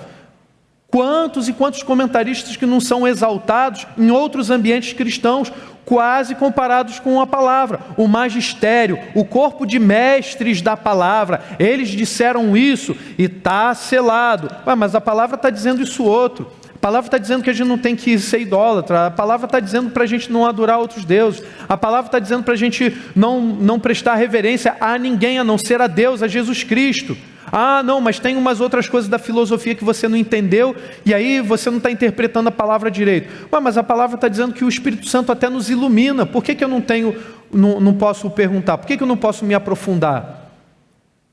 Quantos e quantos comentaristas que não são exaltados em outros ambientes cristãos, quase comparados com a palavra. O magistério, o corpo de mestres da palavra, eles disseram isso e está selado. Mas a palavra está dizendo isso outro. A palavra está dizendo que a gente não tem que ser idólatra. A palavra está dizendo para a gente não adorar outros deuses. A palavra está dizendo para a gente não prestar reverência a ninguém, a não ser a Deus, a Jesus Cristo. Ah, não, mas tem umas outras coisas da filosofia que você não entendeu, e aí você não está interpretando a palavra direito. Mas a palavra está dizendo que o Espírito Santo até nos ilumina. Por que eu não posso perguntar? Por que eu não posso me aprofundar?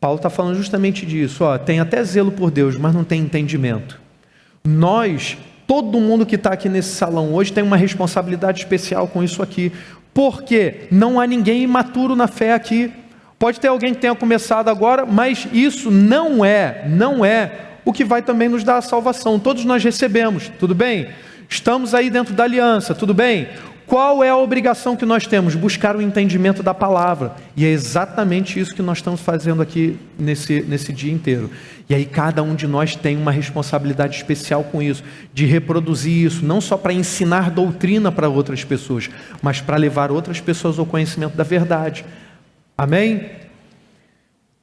Paulo está falando justamente disso. Tem até zelo por Deus, mas não tem entendimento. Nós, todo mundo que está aqui nesse salão hoje tem uma responsabilidade especial com isso aqui, porque não há ninguém imaturo na fé aqui. Pode ter alguém que tenha começado agora, mas isso não é o que vai também nos dar a salvação. Todos nós recebemos, tudo bem? Estamos aí dentro da aliança, tudo bem? Qual é a obrigação que nós temos? Buscar o entendimento da palavra. E é exatamente isso que nós estamos fazendo aqui nesse dia inteiro. E aí cada um de nós tem uma responsabilidade especial com isso, de reproduzir isso, não só para ensinar doutrina para outras pessoas, mas para levar outras pessoas ao conhecimento da verdade. Amém?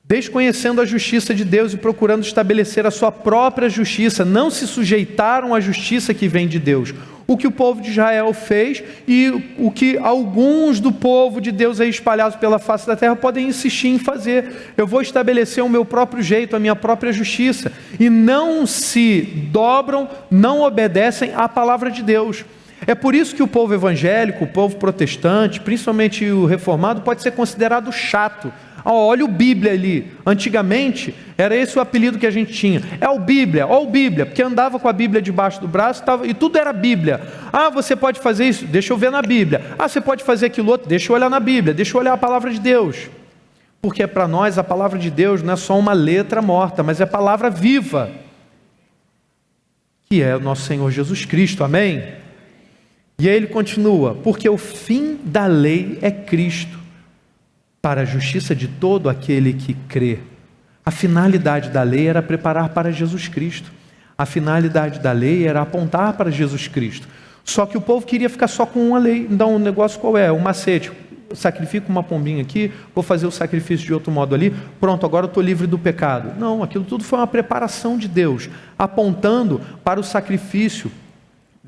Desconhecendo a justiça de Deus e procurando estabelecer a sua própria justiça, não se sujeitaram à justiça que vem de Deus. o que o povo de Israel fez e o que alguns do povo de Deus aí espalhados pela face da terra podem insistir em fazer. Eu vou estabelecer o meu próprio jeito, a minha própria justiça, e não se dobram, não obedecem à palavra de Deus. É por isso que o povo evangélico, o povo protestante, principalmente o reformado, pode ser considerado chato. Olha o Bíblia ali. Antigamente, era esse o apelido que a gente tinha. É o Bíblia, ó o Bíblia, porque andava com a Bíblia debaixo do braço e tudo era Bíblia. Ah, você pode fazer isso? Deixa eu ver na Bíblia. Ah, você pode fazer aquilo outro? Deixa eu olhar na Bíblia, deixa eu olhar a palavra de Deus. Porque para nós a palavra de Deus não é só uma letra morta, mas é palavra viva, que é o nosso Senhor Jesus Cristo, amém? E aí ele continua, porque o fim da lei é Cristo, para a justiça de todo aquele que crê. A finalidade da lei era preparar para Jesus Cristo. A finalidade da lei era apontar para Jesus Cristo. Só que o povo queria ficar só com uma lei. Então o negócio qual é? Um macete. Sacrifico uma pombinha aqui, vou fazer o sacrifício de outro modo ali, pronto, agora eu estou livre do pecado. Não, aquilo tudo foi uma preparação de Deus, apontando para o sacrifício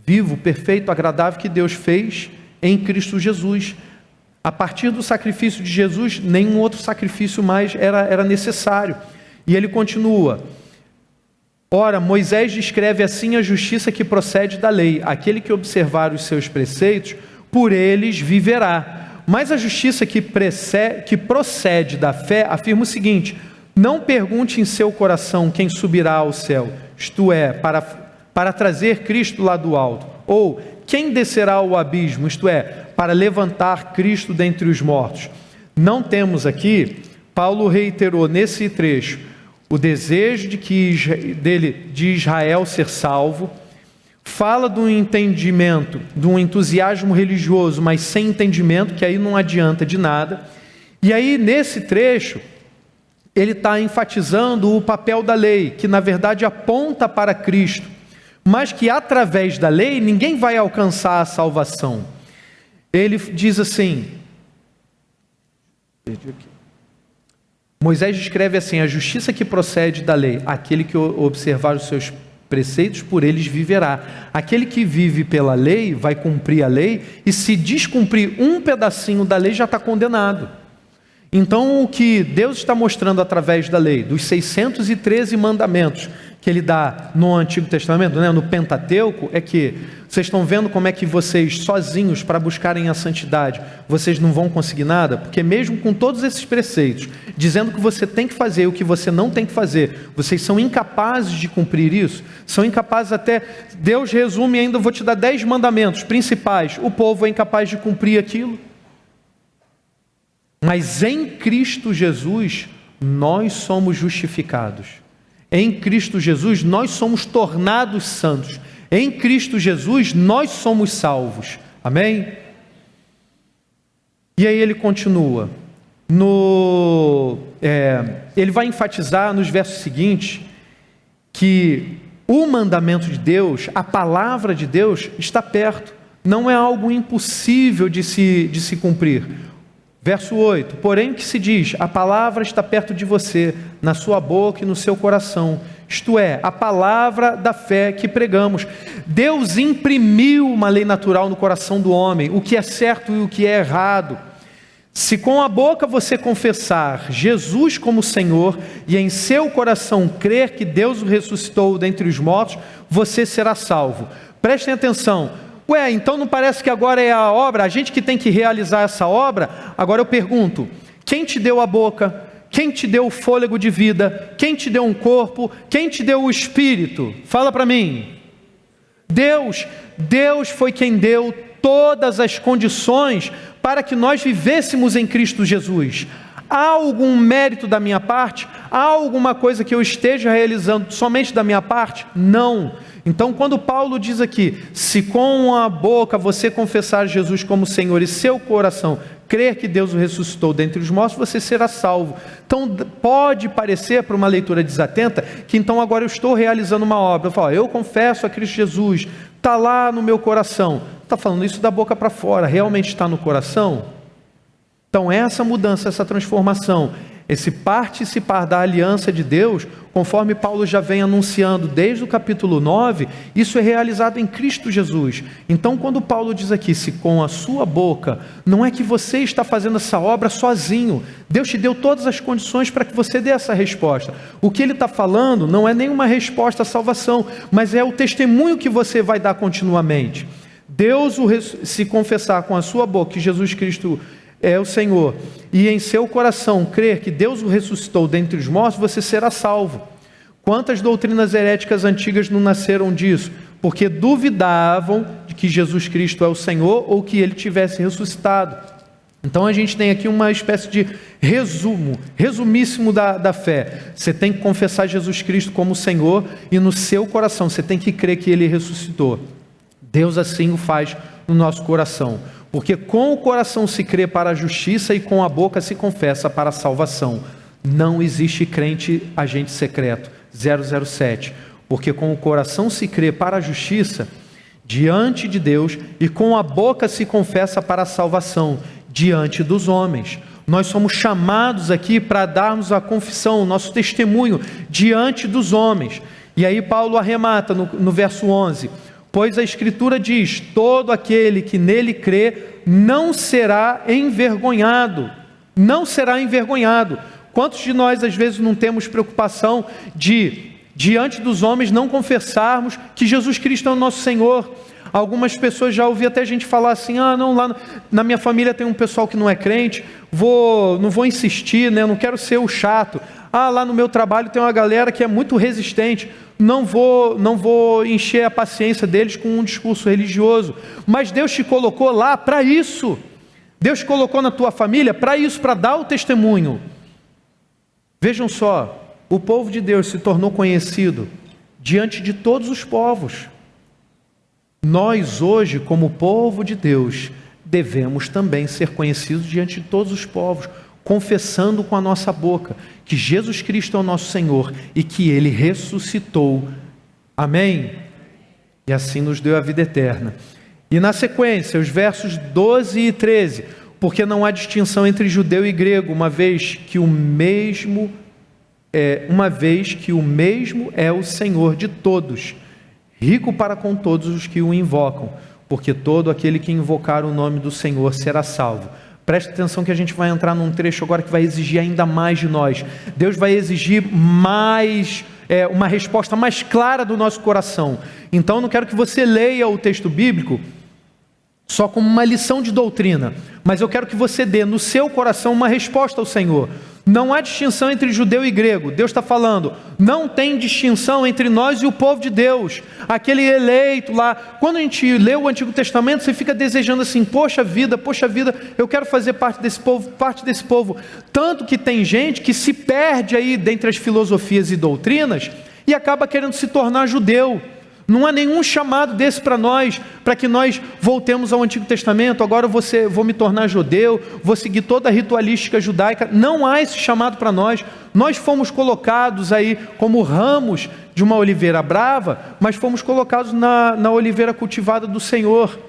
vivo, perfeito, agradável que Deus fez em Cristo Jesus. A partir do sacrifício de Jesus, nenhum outro sacrifício mais era necessário. E ele continua. Ora, Moisés descreve assim a justiça que procede da lei. Aquele que observar os seus preceitos, por eles viverá. Mas a justiça que procede da fé afirma o seguinte: não pergunte em seu coração quem subirá ao céu, isto é, para trazer Cristo lá do alto, ou quem descerá ao abismo, isto é, para levantar Cristo dentre os mortos. Não temos aqui, Paulo reiterou nesse trecho, o desejo de Israel ser salvo, fala do entendimento, de um entusiasmo religioso, mas sem entendimento, que aí não adianta de nada. E aí nesse trecho, ele está enfatizando o papel da lei, que na verdade aponta para Cristo, mas que através da lei ninguém vai alcançar a salvação. Ele diz assim, Moisés descreve assim, a justiça que procede da lei, aquele que observar os seus preceitos, por eles viverá. Aquele que vive pela lei, vai cumprir a lei, e se descumprir um pedacinho da lei, já está condenado. Então, o que Deus está mostrando através da lei, dos 613 mandamentos que Ele dá no Antigo Testamento, no Pentateuco, é que vocês estão vendo como é que vocês, sozinhos, para buscarem a santidade, vocês não vão conseguir nada? Porque mesmo com todos esses preceitos, dizendo que você tem que fazer o que você não tem que fazer, vocês são incapazes de cumprir isso, são incapazes até, Deus resume ainda, vou te dar 10 mandamentos principais, o povo é incapaz de cumprir aquilo. Mas em Cristo Jesus, nós somos justificados. Em Cristo Jesus, nós somos tornados santos. Em Cristo Jesus, nós somos salvos. Amém? E aí ele continua. Ele vai enfatizar nos versos seguintes que o mandamento de Deus, a palavra de Deus, está perto. Não é algo impossível de se cumprir. Verso 8, porém que se diz, a palavra está perto de você, na sua boca e no seu coração, isto é, a palavra da fé que pregamos. Deus imprimiu uma lei natural no coração do homem, o que é certo e o que é errado. Se com a boca você confessar Jesus como Senhor e em seu coração crer que Deus o ressuscitou dentre os mortos, você será salvo. Prestem atenção. Ué, então não parece que agora é a obra, a gente que tem que realizar essa obra? Agora eu pergunto, quem te deu a boca? Quem te deu o fôlego de vida? Quem te deu um corpo? Quem te deu o espírito? Fala para mim. Deus foi quem deu todas as condições para que nós vivêssemos em Cristo Jesus. Há algum mérito da minha parte? Há alguma coisa que eu esteja realizando somente da minha parte? Não. Então, quando Paulo diz aqui, se com a boca você confessar Jesus como Senhor e seu coração crer que Deus o ressuscitou dentre os mortos, você será salvo. Então, pode parecer, para uma leitura desatenta, que então agora eu estou realizando uma obra. Eu falo, eu confesso a Cristo Jesus, está lá no meu coração. Está falando isso da boca para fora, realmente está no coração? Então, essa mudança, essa transformação, esse participar da aliança de Deus, conforme Paulo já vem anunciando desde o capítulo 9, isso é realizado em Cristo Jesus. Então, quando Paulo diz aqui, se com a sua boca, não é que você está fazendo essa obra sozinho. Deus te deu todas as condições para que você dê essa resposta. O que ele está falando não é nenhuma resposta à salvação, mas é o testemunho que você vai dar continuamente. Deus, se confessar com a sua boca que Jesus Cristo é o Senhor, e em seu coração crer que Deus o ressuscitou dentre os mortos, você será salvo. Quantas doutrinas heréticas antigas não nasceram disso? Porque duvidavam de que Jesus Cristo é o Senhor ou que ele tivesse ressuscitado. Então a gente tem aqui uma espécie de resumíssimo da fé. Você tem que confessar Jesus Cristo como Senhor, e no seu coração você tem que crer que ele ressuscitou. Deus assim o faz no nosso coração. Porque com o coração se crê para a justiça e com a boca se confessa para a salvação. Não existe crente agente secreto, 007. Porque com o coração se crê para a justiça diante de Deus e com a boca se confessa para a salvação diante dos homens. Nós somos chamados aqui para darmos a confissão, o nosso testemunho diante dos homens. E aí Paulo arremata no verso 11... Pois a Escritura diz, todo aquele que nele crê não será envergonhado. Não será envergonhado. Quantos de nós às vezes não temos preocupação de, diante dos homens, não confessarmos que Jesus Cristo é o nosso Senhor? Algumas pessoas, já ouvi até gente falar assim, não, lá na minha família tem um pessoal que não é crente, não vou insistir, né? Não quero ser o chato. Lá no meu trabalho tem uma galera que é muito resistente, não vou encher a paciência deles com um discurso religioso. Mas Deus te colocou lá para isso. Deus te colocou na tua família para isso, para dar o testemunho. Vejam só, o povo de Deus se tornou conhecido diante de todos os povos. Nós hoje, como povo de Deus, devemos também ser conhecidos diante de todos os povos, confessando com a nossa boca que Jesus Cristo é o nosso Senhor e que Ele ressuscitou. Amém? E assim nos deu a vida eterna. E na sequência, os versos 12 e 13. Porque não há distinção entre judeu e grego, uma vez que o mesmo é o Senhor de todos, rico para com todos os que o invocam, porque todo aquele que invocar o nome do Senhor será salvo. Preste atenção que a gente vai entrar num trecho agora que vai exigir ainda mais de nós. Deus vai exigir mais, uma resposta mais clara do nosso coração. Então eu não quero que você leia o texto bíblico só como uma lição de doutrina, mas eu quero que você dê no seu coração uma resposta ao Senhor. Não há distinção entre judeu e grego. Deus está falando, não tem distinção entre nós e o povo de Deus, aquele eleito lá. Quando a gente lê o Antigo Testamento, você fica desejando assim, poxa vida, eu quero fazer parte desse povo. Tanto que tem gente que se perde aí dentre as filosofias e doutrinas e acaba querendo se tornar judeu. Não há nenhum chamado desse para nós, para que nós voltemos ao Antigo Testamento, agora vou me tornar judeu, vou seguir toda a ritualística judaica. Não há esse chamado para nós. Nós fomos colocados aí como ramos de uma oliveira brava, mas fomos colocados na oliveira cultivada do Senhor.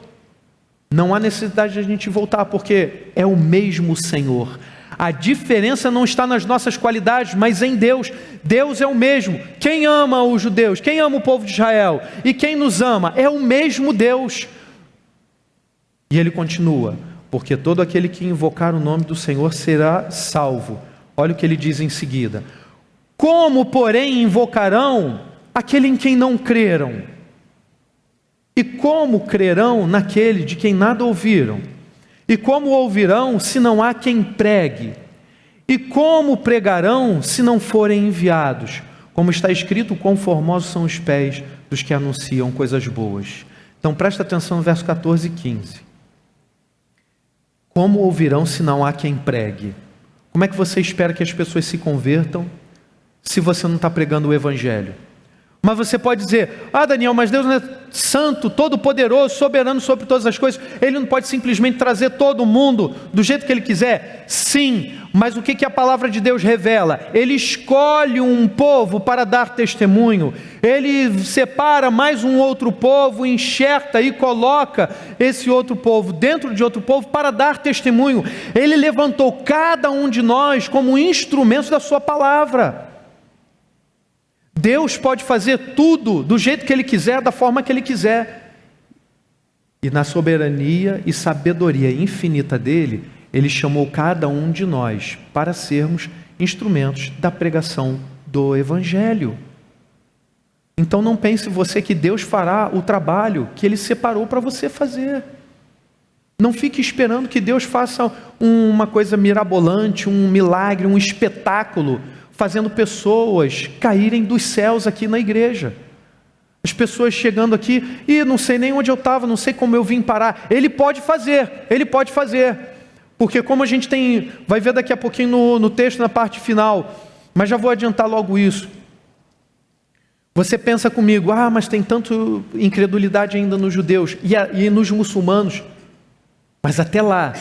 Não há necessidade de a gente voltar, porque é o mesmo Senhor. A diferença não está nas nossas qualidades, mas em Deus. Deus é o mesmo. Quem ama os judeus? Quem ama o povo de Israel? E quem nos ama? É o mesmo Deus. E ele continua, porque todo aquele que invocar o nome do Senhor será salvo. Olha o que ele diz em seguida. Como, porém, invocarão aquele em quem não creram? E como crerão naquele de quem nada ouviram? E como ouvirão se não há quem pregue? E como pregarão se não forem enviados? Como está escrito, quão formosos são os pés dos que anunciam coisas boas. Então presta atenção no verso 14 e 15. Como ouvirão se não há quem pregue? Como é que você espera que as pessoas se convertam se você não está pregando o Evangelho? Mas você pode dizer, Daniel, mas Deus não é santo, todo-poderoso, soberano sobre todas as coisas, Ele não pode simplesmente trazer todo mundo do jeito que Ele quiser? Sim, mas o que a palavra de Deus revela? Ele escolhe um povo para dar testemunho, Ele separa mais um outro povo, enxerta e coloca esse outro povo dentro de outro povo para dar testemunho. Ele levantou cada um de nós como instrumentos da sua palavra. Deus pode fazer tudo do jeito que Ele quiser, da forma que Ele quiser. E na soberania e sabedoria infinita dEle, Ele chamou cada um de nós para sermos instrumentos da pregação do Evangelho. Então não pense você que Deus fará o trabalho que Ele separou para você fazer. Não fique esperando que Deus faça uma coisa mirabolante, um milagre, um espetáculo, fazendo pessoas caírem dos céus aqui na igreja. As pessoas chegando aqui, e não sei nem onde eu estava, não sei como eu vim parar. Ele pode fazer. Porque como a gente vai ver daqui a pouquinho no texto, na parte final, mas já vou adiantar logo isso. Você pensa comigo, mas tem tanto incredulidade ainda nos judeus e nos muçulmanos. Mas até lá,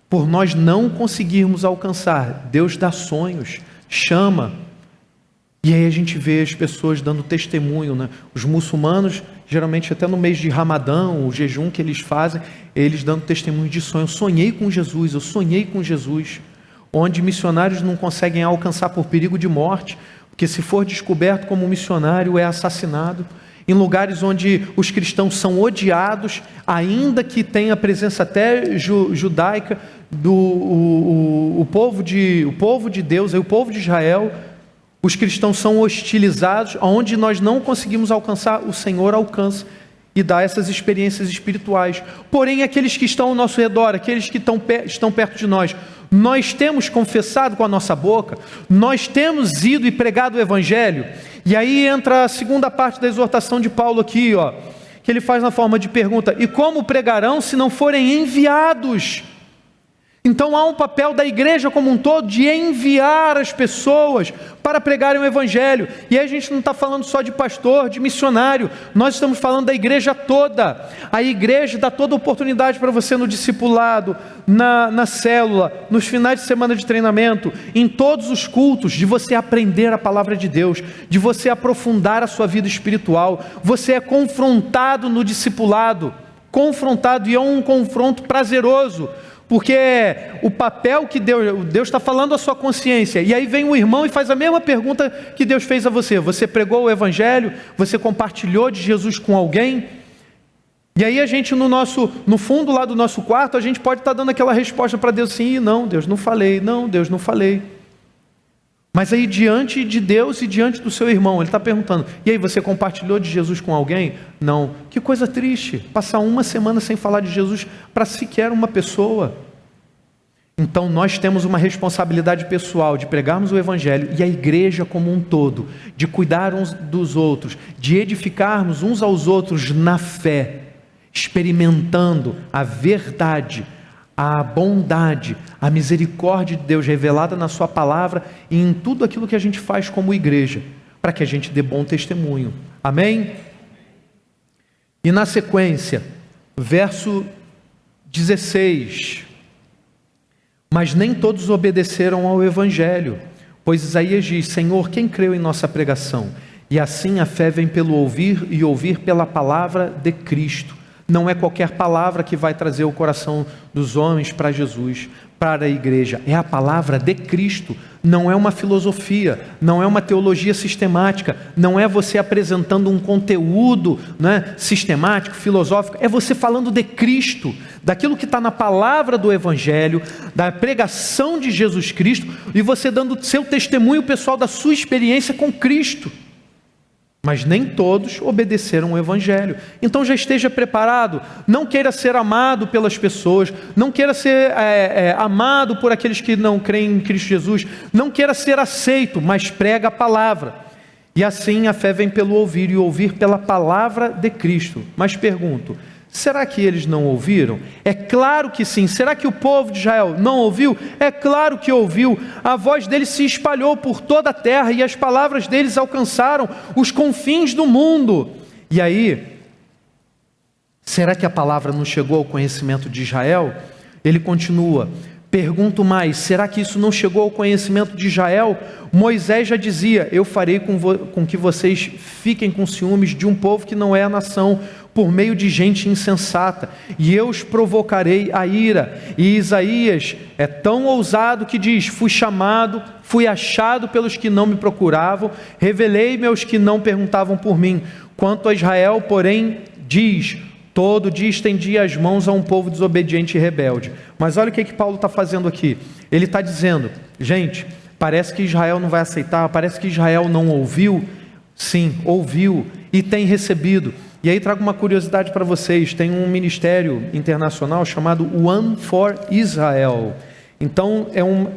por nós não conseguirmos alcançar, Deus dá sonhos, chama, e aí a gente vê as pessoas dando testemunho, né? Os muçulmanos, geralmente até no mês de Ramadã, o jejum que eles fazem, eles dando testemunho de sonho. Eu sonhei com Jesus, onde missionários não conseguem alcançar por perigo de morte, porque se for descoberto como missionário é assassinado. Em lugares onde os cristãos são odiados, ainda que tenha presença até judaica, o povo de Deus, o povo de Israel, os cristãos são hostilizados, onde nós não conseguimos alcançar, o Senhor alcança e dá essas experiências espirituais. Porém, aqueles que estão ao nosso redor, aqueles que estão perto de nós, nós temos confessado com a nossa boca, nós temos ido e pregado o Evangelho. E aí entra a segunda parte da exortação de Paulo aqui, que ele faz na forma de pergunta: e como pregarão se não forem enviados? Então há um papel da igreja como um todo de enviar as pessoas para pregarem o Evangelho. E aí a gente não está falando só de pastor, de missionário, nós estamos falando da igreja toda. A igreja dá toda oportunidade para você no discipulado, na célula, nos finais de semana de treinamento, em todos os cultos, de você aprender a palavra de Deus, de você aprofundar a sua vida espiritual. Você é confrontado no discipulado, e é um confronto prazeroso, porque o papel que Deus está falando à sua consciência, e aí vem o irmão e faz a mesma pergunta que Deus fez a você. Você pregou o Evangelho? Você compartilhou de Jesus com alguém? E aí a gente no fundo lá do nosso quarto, a gente pode estar dando aquela resposta para Deus assim: não, Deus, não falei. Mas aí diante de Deus e diante do seu irmão, ele está perguntando: e aí, você compartilhou de Jesus com alguém? Não. Que coisa triste, passar uma semana sem falar de Jesus para sequer uma pessoa. Então nós temos uma responsabilidade pessoal de pregarmos o Evangelho, e a igreja como um todo, de cuidar uns dos outros, de edificarmos uns aos outros na fé, experimentando a verdade, a bondade, a misericórdia de Deus revelada na sua palavra e em tudo aquilo que a gente faz como igreja, para que a gente dê bom testemunho. Amém? E na sequência, verso 16: mas nem todos obedeceram ao Evangelho, pois Isaías diz: Senhor, quem creu em nossa pregação? E assim a fé vem pelo ouvir, e ouvir pela palavra de Cristo. Não é qualquer palavra que vai trazer o coração dos homens para Jesus, para a igreja. É a palavra de Cristo. Não é uma filosofia, não é uma teologia sistemática, não é você apresentando um conteúdo, né, sistemático, filosófico. É você falando de Cristo, daquilo que está na palavra do Evangelho, da pregação de Jesus Cristo, e você dando seu testemunho pessoal da sua experiência com Cristo. Mas nem todos obedeceram o Evangelho. Então já esteja preparado. Não queira ser amado pelas pessoas, não queira ser amado por aqueles que não creem em Cristo Jesus, não queira ser aceito, mas prega a palavra. E assim a fé vem pelo ouvir, e ouvir pela palavra de Cristo. Mas pergunto: Será que eles não ouviram? É claro que sim. Será que o povo de Israel não ouviu? É claro que ouviu. A voz deles se espalhou por toda a terra e as palavras deles alcançaram os confins do mundo. E aí, será que a palavra não chegou ao conhecimento de Israel? Ele continua: pergunto mais, será que isso não chegou ao conhecimento de Israel? Moisés já dizia: eu farei com que vocês fiquem com ciúmes de um povo que não é a nação, por meio de gente insensata, e eu os provocarei a ira. E Isaías é tão ousado que diz: fui chamado, fui achado pelos que não me procuravam, revelei-me aos que não perguntavam por mim. Quanto a Israel, porém, diz: todo dia estendi as mãos a um povo desobediente e rebelde. Mas olha o que Paulo está fazendo aqui. Ele está dizendo: gente, parece que Israel não vai aceitar, parece que Israel não ouviu. Sim, ouviu e tem recebido. E aí trago uma curiosidade para vocês. Tem um ministério internacional chamado One for Israel. Então,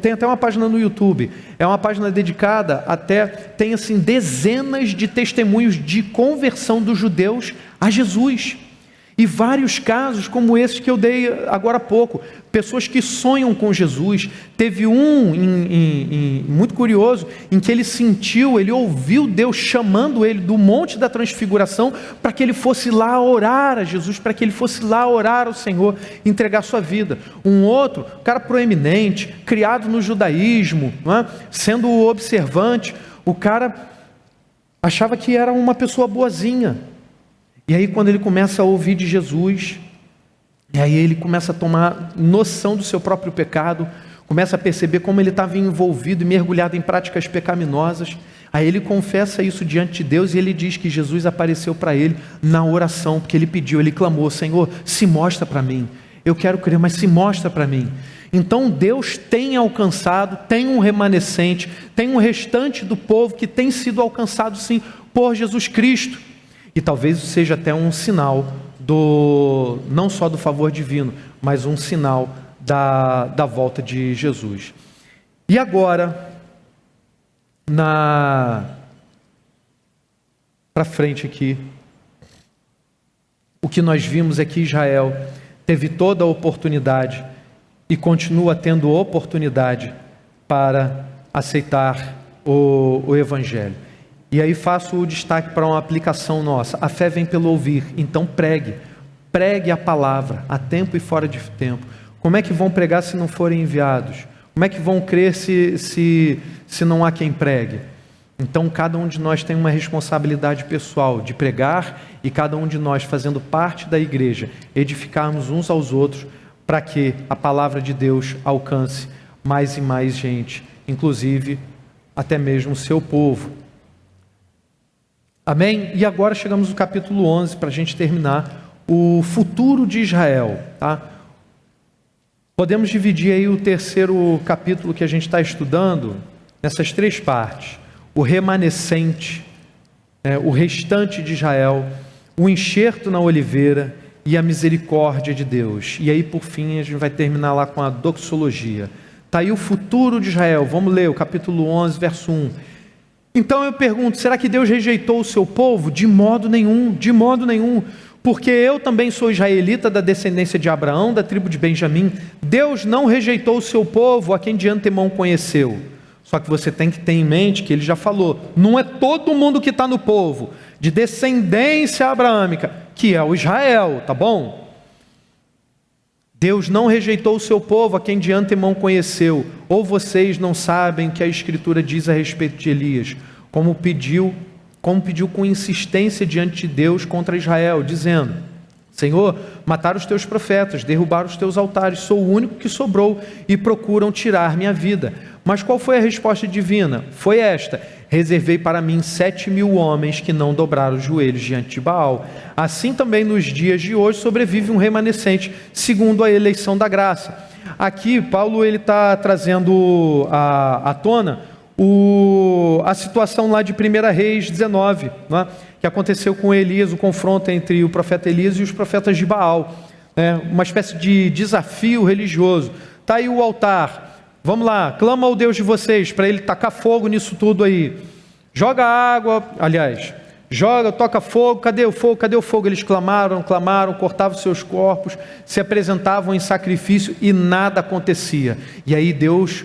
tem até uma página no YouTube. É uma página dedicada tem assim dezenas de testemunhos de conversão dos judeus a Jesus. E vários casos como esses que eu dei agora há pouco. Pessoas que sonham com Jesus. Teve muito curioso, em que ele ouviu Deus chamando ele do Monte da Transfiguração para que ele fosse lá orar a Jesus, para que ele fosse lá orar ao Senhor, entregar sua vida. Um outro, cara proeminente, criado no judaísmo, não é? Sendo observante, o cara achava que era uma pessoa boazinha. E aí quando ele começa a ouvir de Jesus, e aí ele começa a tomar noção do seu próprio pecado, começa a perceber como ele estava envolvido e mergulhado em práticas pecaminosas. Aí ele confessa isso diante de Deus e ele diz que Jesus apareceu para ele na oração, porque ele pediu, ele clamou: Senhor, se mostra para mim. Eu quero crer, mas se mostra para mim. Então Deus tem alcançado, tem um remanescente, tem um restante do povo que tem sido alcançado sim por Jesus Cristo. E talvez isso seja até um sinal não só do favor divino, mas um sinal da volta de Jesus. E agora, para frente aqui, o que nós vimos é que Israel teve toda a oportunidade e continua tendo oportunidade para aceitar o Evangelho. E aí faço o destaque para uma aplicação nossa. A fé vem pelo ouvir, então pregue a palavra, a tempo e fora de tempo. Como é que vão pregar se não forem enviados? Como é que vão crer se não há quem pregue? Então cada um de nós tem uma responsabilidade pessoal de pregar, e cada um de nós, fazendo parte da igreja, edificarmos uns aos outros, para que a palavra de Deus alcance mais e mais gente, inclusive até mesmo o seu povo. Amém? E agora chegamos no capítulo 11, para a gente terminar, o futuro de Israel. Tá? Podemos dividir aí o terceiro capítulo que a gente está estudando, nessas três partes: o remanescente, o restante de Israel, o enxerto na oliveira e a misericórdia de Deus. E aí, por fim, a gente vai terminar lá com a doxologia. Está aí o futuro de Israel. Vamos ler o capítulo 11, verso 1. Então eu pergunto: será que Deus rejeitou o seu povo? De modo nenhum, de modo nenhum. Porque eu também sou israelita, da descendência de Abraão, da tribo de Benjamim. Deus não rejeitou o seu povo, a quem de antemão conheceu. Só que você tem que ter em mente que ele já falou: não é todo mundo que está no povo, de descendência abraâmica, que é o Israel, tá bom? Deus não rejeitou o seu povo, a quem de antemão conheceu. Ou vocês não sabem que a Escritura diz a respeito de Elias, como pediu com insistência diante de Deus contra Israel, dizendo: Senhor, mataram os teus profetas, derrubaram os teus altares, sou o único que sobrou e procuram tirar minha vida. Mas qual foi a resposta divina? Foi esta: reservei para mim 7.000 homens que não dobraram os joelhos diante de Baal. Assim também nos dias de hoje sobrevive um remanescente, segundo a eleição da graça. Aqui Paulo está trazendo à tona a situação lá de 1 Reis 19, né, que aconteceu com Elias, o confronto entre o profeta Elias e os profetas de Baal, uma espécie de desafio religioso. Está aí o altar, vamos lá, clama ao Deus de vocês para ele tacar fogo nisso tudo aí, joga água, aliás, joga, toca fogo, cadê o fogo, cadê o fogo? Eles clamaram, cortavam seus corpos, se apresentavam em sacrifício e nada acontecia. E aí Deus,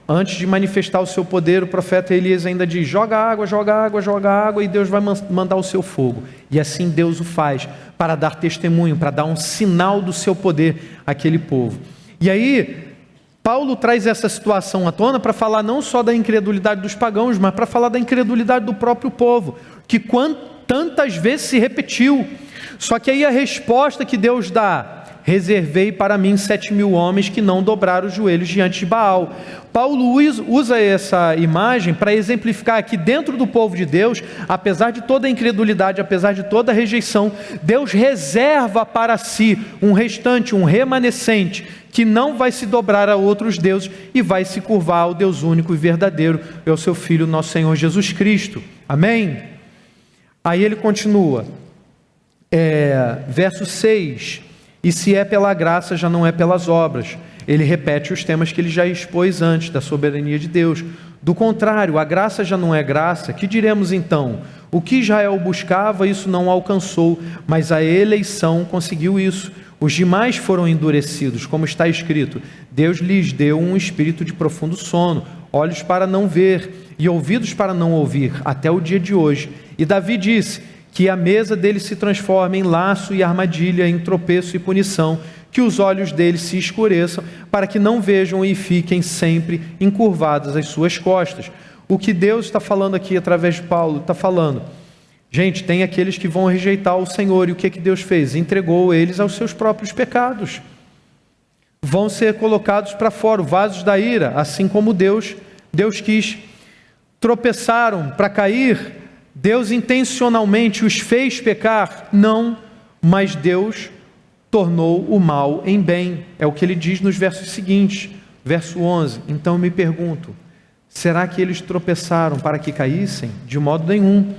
antes de manifestar o seu poder, o profeta Elias ainda diz, joga água, e Deus vai mandar o seu fogo. E assim Deus o faz, para dar testemunho, para dar um sinal do seu poder àquele povo. E aí, Paulo traz essa situação à tona para falar não só da incredulidade dos pagãos, mas para falar da incredulidade do próprio povo, que tantas vezes se repetiu. Só que aí a resposta que Deus dá, reservei para mim 7.000 homens que não dobraram os joelhos diante de Baal. Paulo usa essa imagem para exemplificar que dentro do povo de Deus, apesar de toda a incredulidade, apesar de toda a rejeição, Deus reserva para si um restante, um remanescente, que não vai se dobrar a outros deuses e vai se curvar ao Deus único e verdadeiro, é o seu Filho, nosso Senhor Jesus Cristo. Amém? Aí ele continua, verso 6, e se é pela graça, já não é pelas obras. Ele repete os temas que ele já expôs antes, da soberania de Deus. Do contrário, a graça já não é graça, que diremos então? O que Israel buscava, isso não alcançou, mas a eleição conseguiu isso. Os demais foram endurecidos, como está escrito, Deus lhes deu um espírito de profundo sono, olhos para não ver e ouvidos para não ouvir, até o dia de hoje. E Davi disse que a mesa deles se transforme em laço e armadilha, em tropeço e punição, que os olhos deles se escureçam, para que não vejam e fiquem sempre encurvadas as suas costas. O que Deus está falando aqui através de Paulo, está falando, gente, tem aqueles que vão rejeitar o Senhor, e o que Deus fez? Entregou eles aos seus próprios pecados. Vão ser colocados para fora, vasos da ira, assim como Deus quis. Tropeçaram para cair, Deus intencionalmente os fez pecar? Não, mas Deus tornou o mal em bem. É o que ele diz nos versos seguintes, verso 11. Então eu me pergunto, será que eles tropeçaram para que caíssem? De modo nenhum.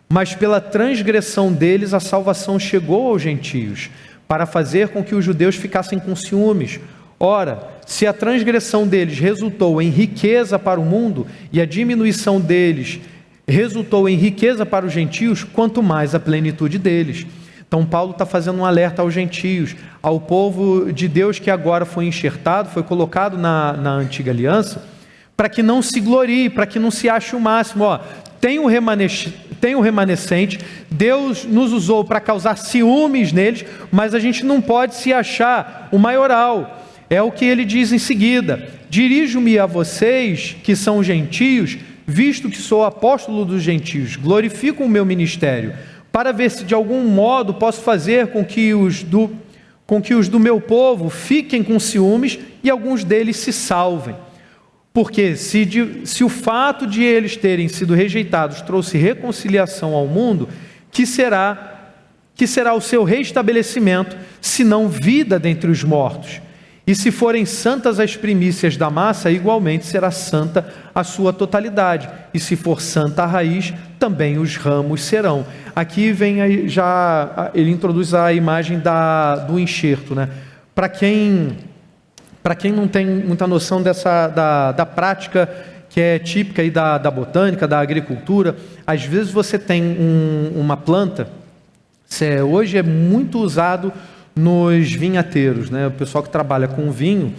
Mas pela transgressão deles a salvação chegou aos gentios, para fazer com que os judeus ficassem com ciúmes. Ora, se a transgressão deles resultou em riqueza para o mundo, e a diminuição deles resultou em riqueza para os gentios, quanto mais a plenitude deles. Então Paulo está fazendo um alerta aos gentios, ao povo de Deus que agora foi enxertado, foi colocado na antiga aliança, para que não se glorie, para que não se ache o máximo. Tem um remanescente, Deus nos usou para causar ciúmes neles, mas a gente não pode se achar o maioral. É o que ele diz em seguida, dirijo-me a vocês que são gentios, visto que sou apóstolo dos gentios, glorifico o meu ministério, para ver se de algum modo posso fazer com que os do meu povo fiquem com ciúmes e alguns deles se salvem. Porque se o fato de eles terem sido rejeitados trouxe reconciliação ao mundo, que será o seu restabelecimento, se não vida dentre os mortos? E se forem santas as primícias da massa, igualmente será santa a sua totalidade. E se for santa a raiz, também os ramos serão. Aqui vem ele introduz a imagem do enxerto, né? Para quem não tem muita noção da prática que é típica aí da botânica, da agricultura, às vezes você tem uma planta, hoje é muito usado nos vinhateiros, né? O pessoal que trabalha com vinho,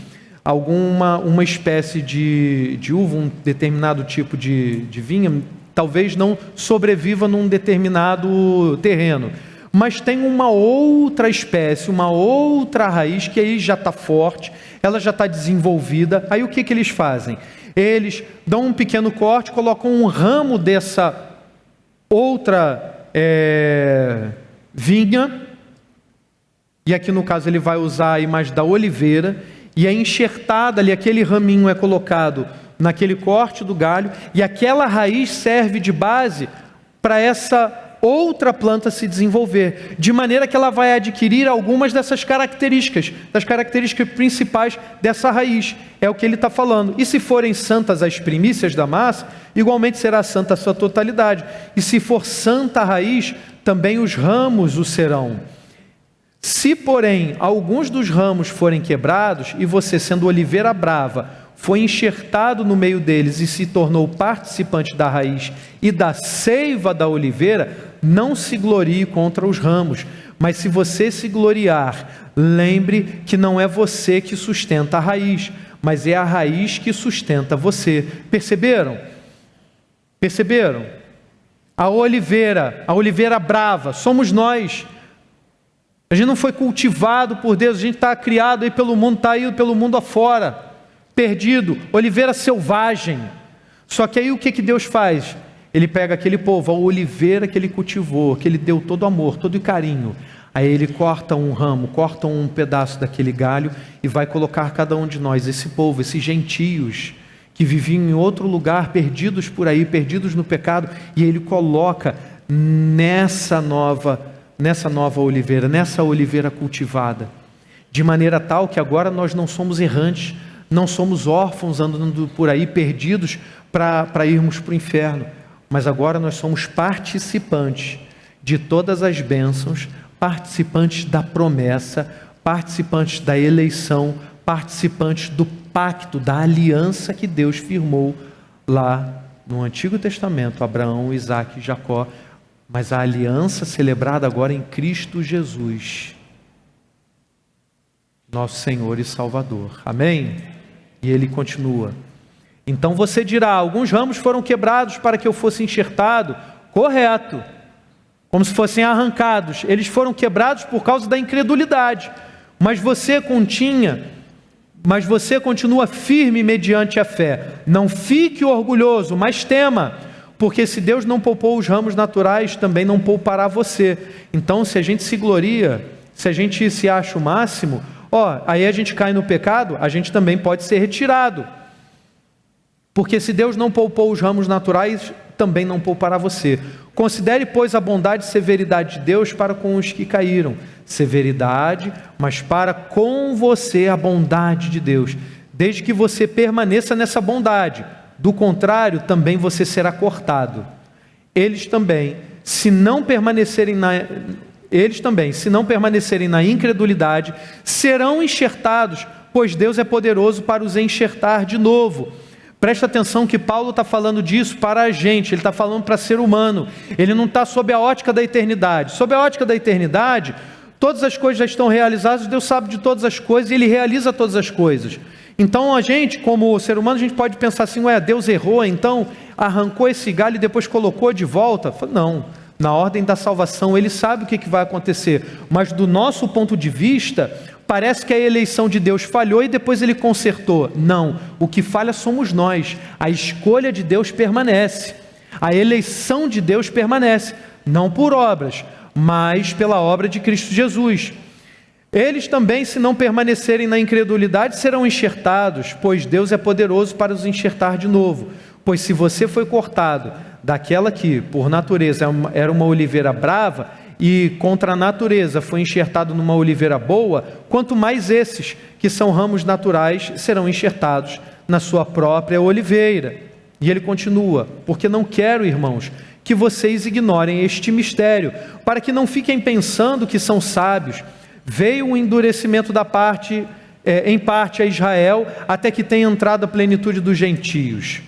uma espécie de uva, um determinado tipo de vinha, talvez não sobreviva num determinado terreno, mas tem uma outra espécie, uma outra raiz que aí já está forte, ela já está desenvolvida. Aí o que eles fazem? Eles dão um pequeno corte, colocam um ramo dessa outra vinha, e aqui no caso ele vai usar a imagem da oliveira, e é enxertada ali, aquele raminho é colocado naquele corte do galho, e aquela raiz serve de base para essa outra planta se desenvolver, de maneira que ela vai adquirir algumas dessas características, das características principais dessa raiz, é o que ele está falando. E se forem santas as primícias da massa, igualmente será santa a sua totalidade, e se for santa a raiz, também os ramos o serão. Se, porém, alguns dos ramos forem quebrados, e você, sendo oliveira brava, foi enxertado no meio deles e se tornou participante da raiz e da seiva da oliveira, não se glorie contra os ramos, mas se você se gloriar, lembre que não é você que sustenta a raiz, mas é a raiz que sustenta você. Perceberam? Perceberam? A oliveira brava, somos nós. A gente não foi cultivado por Deus, a gente está criado aí pelo mundo, está aí pelo mundo afora, perdido, oliveira selvagem. Só que aí o que Deus faz? Ele pega aquele povo, a oliveira que ele cultivou, que ele deu todo amor, todo carinho. Aí ele corta um ramo, corta um pedaço daquele galho e vai colocar cada um de nós, esse povo, esses gentios que viviam em outro lugar, perdidos por aí, perdidos no pecado, e ele coloca nessa nova oliveira, nessa oliveira cultivada, de maneira tal que agora nós não somos errantes, não somos órfãos andando por aí perdidos para irmos para o inferno, mas agora nós somos participantes de todas as bênçãos, participantes da promessa, participantes da eleição, participantes do pacto, da aliança que Deus firmou lá no Antigo Testamento, Abraão, Isaque e Jacó, mas a aliança celebrada agora em Cristo Jesus, nosso Senhor e Salvador. Amém? E ele continua. Então você dirá, alguns ramos foram quebrados para que eu fosse enxertado. Correto. Como se fossem arrancados. Eles foram quebrados por causa da incredulidade. Mas você continua firme mediante a fé. Não fique orgulhoso, mas tema, porque se Deus não poupou os ramos naturais, também não poupará você. Então, se a gente se gloria, se a gente se acha o máximo, aí a gente cai no pecado, a gente também pode ser retirado. Porque se Deus não poupou os ramos naturais, também não poupará você. Considere, pois, a bondade e severidade de Deus para com os que caíram. Severidade, mas para com você a bondade de Deus, desde que você permaneça nessa bondade. Do contrário, também você será cortado. Eles também, se não permanecerem na incredulidade, serão enxertados, pois Deus é poderoso para os enxertar de novo. Presta atenção que Paulo está falando disso para a gente, ele está falando para ser humano, ele não está sob a ótica da eternidade. Sob a ótica da eternidade, todas as coisas já estão realizadas, Deus sabe de todas as coisas e Ele realiza todas as coisas. Então a gente, como ser humano, a gente pode pensar assim, Deus errou, então arrancou esse galho e depois colocou de volta? Não, na ordem da salvação Ele sabe o que vai acontecer, mas do nosso ponto de vista, parece que a eleição de Deus falhou e depois Ele consertou. Não, o que falha somos nós, a escolha de Deus permanece, a eleição de Deus permanece, não por obras, mas pela obra de Cristo Jesus. Eles também, se não permanecerem na incredulidade, serão enxertados, pois Deus é poderoso para os enxertar de novo. Pois se você foi cortado daquela que, por natureza, era uma oliveira brava, e contra a natureza foi enxertado numa oliveira boa, quanto mais esses, que são ramos naturais, serão enxertados na sua própria oliveira. E ele continua, porque não quero, irmãos, que vocês ignorem este mistério, para que não fiquem pensando que são sábios. Veio o endurecimento em parte a Israel, até que tenha entrado a plenitude dos gentios.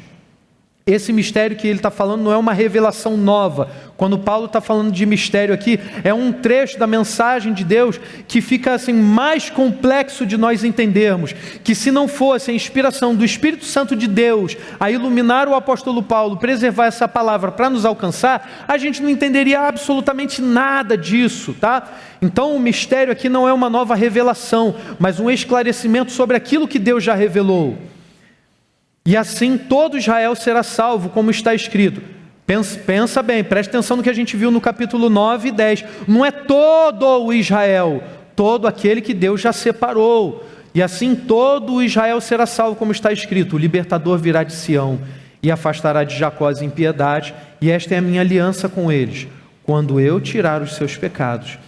Esse mistério que ele está falando não é uma revelação nova. Quando Paulo está falando de mistério aqui, é um trecho da mensagem de Deus que fica assim mais complexo de nós entendermos, que se não fosse a inspiração do Espírito Santo de Deus a iluminar o apóstolo Paulo, preservar essa palavra para nos alcançar, a gente não entenderia absolutamente nada disso, tá? Então o mistério aqui não é uma nova revelação, mas um esclarecimento sobre aquilo que Deus já revelou. E assim todo Israel será salvo, como está escrito. Pensa bem, preste atenção no que a gente viu no capítulo 9 e 10. Não é todo o Israel, todo aquele que Deus já separou. E assim todo o Israel será salvo, como está escrito. O libertador virá de Sião e afastará de Jacó as impiedades, e esta é a minha aliança com eles, quando eu tirar os seus pecados.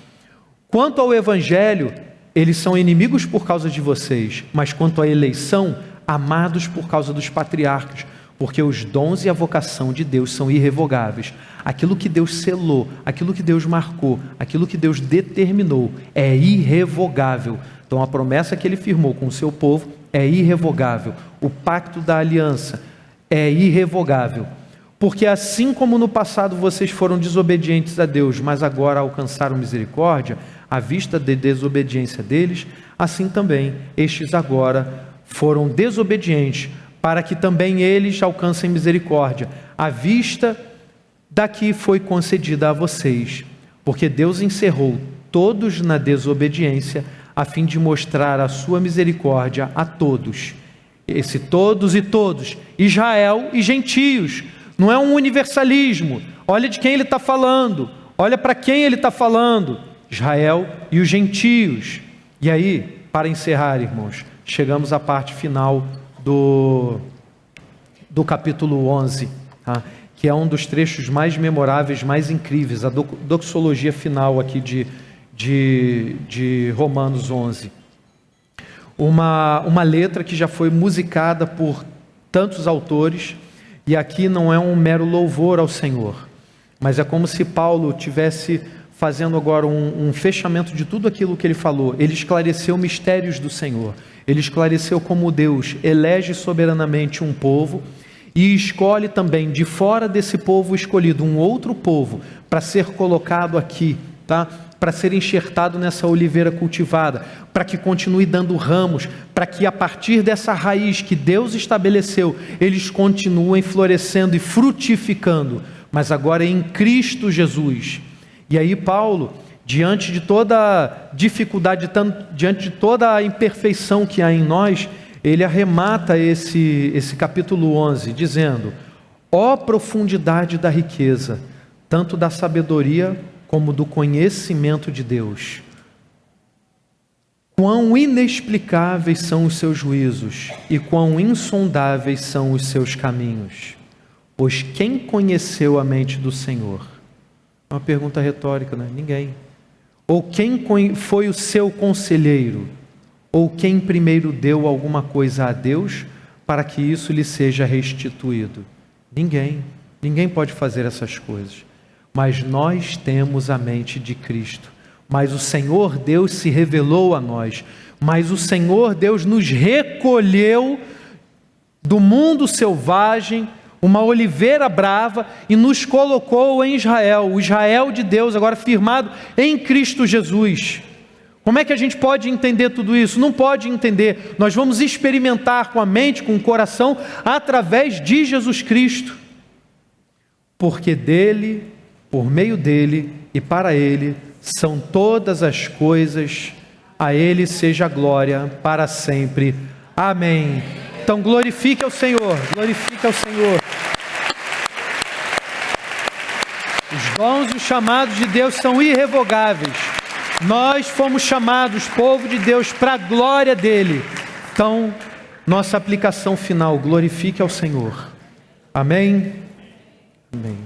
Quanto ao evangelho, eles são inimigos por causa de vocês, mas quanto à eleição, amados por causa dos patriarcas, porque os dons e a vocação de Deus são irrevogáveis. Aquilo que Deus selou, aquilo que Deus marcou, aquilo que Deus determinou é irrevogável. Então a promessa que Ele firmou com o seu povo é irrevogável. O pacto da aliança é irrevogável. Porque assim como no passado vocês foram desobedientes a Deus, mas agora alcançaram misericórdia, à vista da desobediência deles, assim também estes agora foram desobedientes, para que também eles alcancem misericórdia, à vista da que foi concedida a vocês. Porque Deus encerrou todos na desobediência, a fim de mostrar a sua misericórdia a todos. Esse todos e todos, Israel e gentios. Não é um universalismo. Olha de quem ele está falando. Olha para quem ele está falando. Israel e os gentios. E aí, para encerrar, irmãos, chegamos à parte final do capítulo 11, tá? Que é um dos trechos mais memoráveis, mais incríveis, a doxologia final aqui de Romanos 11. Uma letra que já foi musicada por tantos autores, e aqui não é um mero louvor ao Senhor, mas é como se Paulo tivesse fazendo agora um fechamento de tudo aquilo que ele falou. Ele esclareceu mistérios do Senhor, ele esclareceu como Deus elege soberanamente um povo e escolhe também de fora desse povo escolhido um outro povo para ser colocado aqui, tá? Para ser enxertado nessa oliveira cultivada, para que continue dando ramos, para que a partir dessa raiz que Deus estabeleceu, eles continuem florescendo e frutificando, mas agora em Cristo Jesus. E aí Paulo, diante de toda a dificuldade, diante de toda a imperfeição que há em nós, ele arremata esse capítulo 11, dizendo: ó profundidade da riqueza, tanto da sabedoria como do conhecimento de Deus. Quão inexplicáveis são os seus juízos e quão insondáveis são os seus caminhos. Pois quem conheceu a mente do Senhor? Uma pergunta retórica, né? Ninguém. Ou quem foi o seu conselheiro? Ou quem primeiro deu alguma coisa a Deus para que isso lhe seja restituído? Ninguém. Ninguém pode fazer essas coisas. Mas nós temos a mente de Cristo. Mas o Senhor Deus se revelou a nós. Mas o Senhor Deus nos recolheu do mundo selvagem, uma oliveira brava, e nos colocou em Israel, o Israel de Deus, agora firmado em Cristo Jesus. Como é que a gente pode entender tudo isso? Não pode entender. Nós vamos experimentar com a mente, com o coração, através de Jesus Cristo. Porque dele, por meio dele e para ele, são todas as coisas, a ele seja a glória para sempre. Amém. Então glorifique ao Senhor, glorifique ao Senhor. Os dons e os chamados de Deus são irrevogáveis. Nós fomos chamados, povo de Deus, para a glória dele. Então, nossa aplicação final, glorifique ao Senhor. Amém? Amém.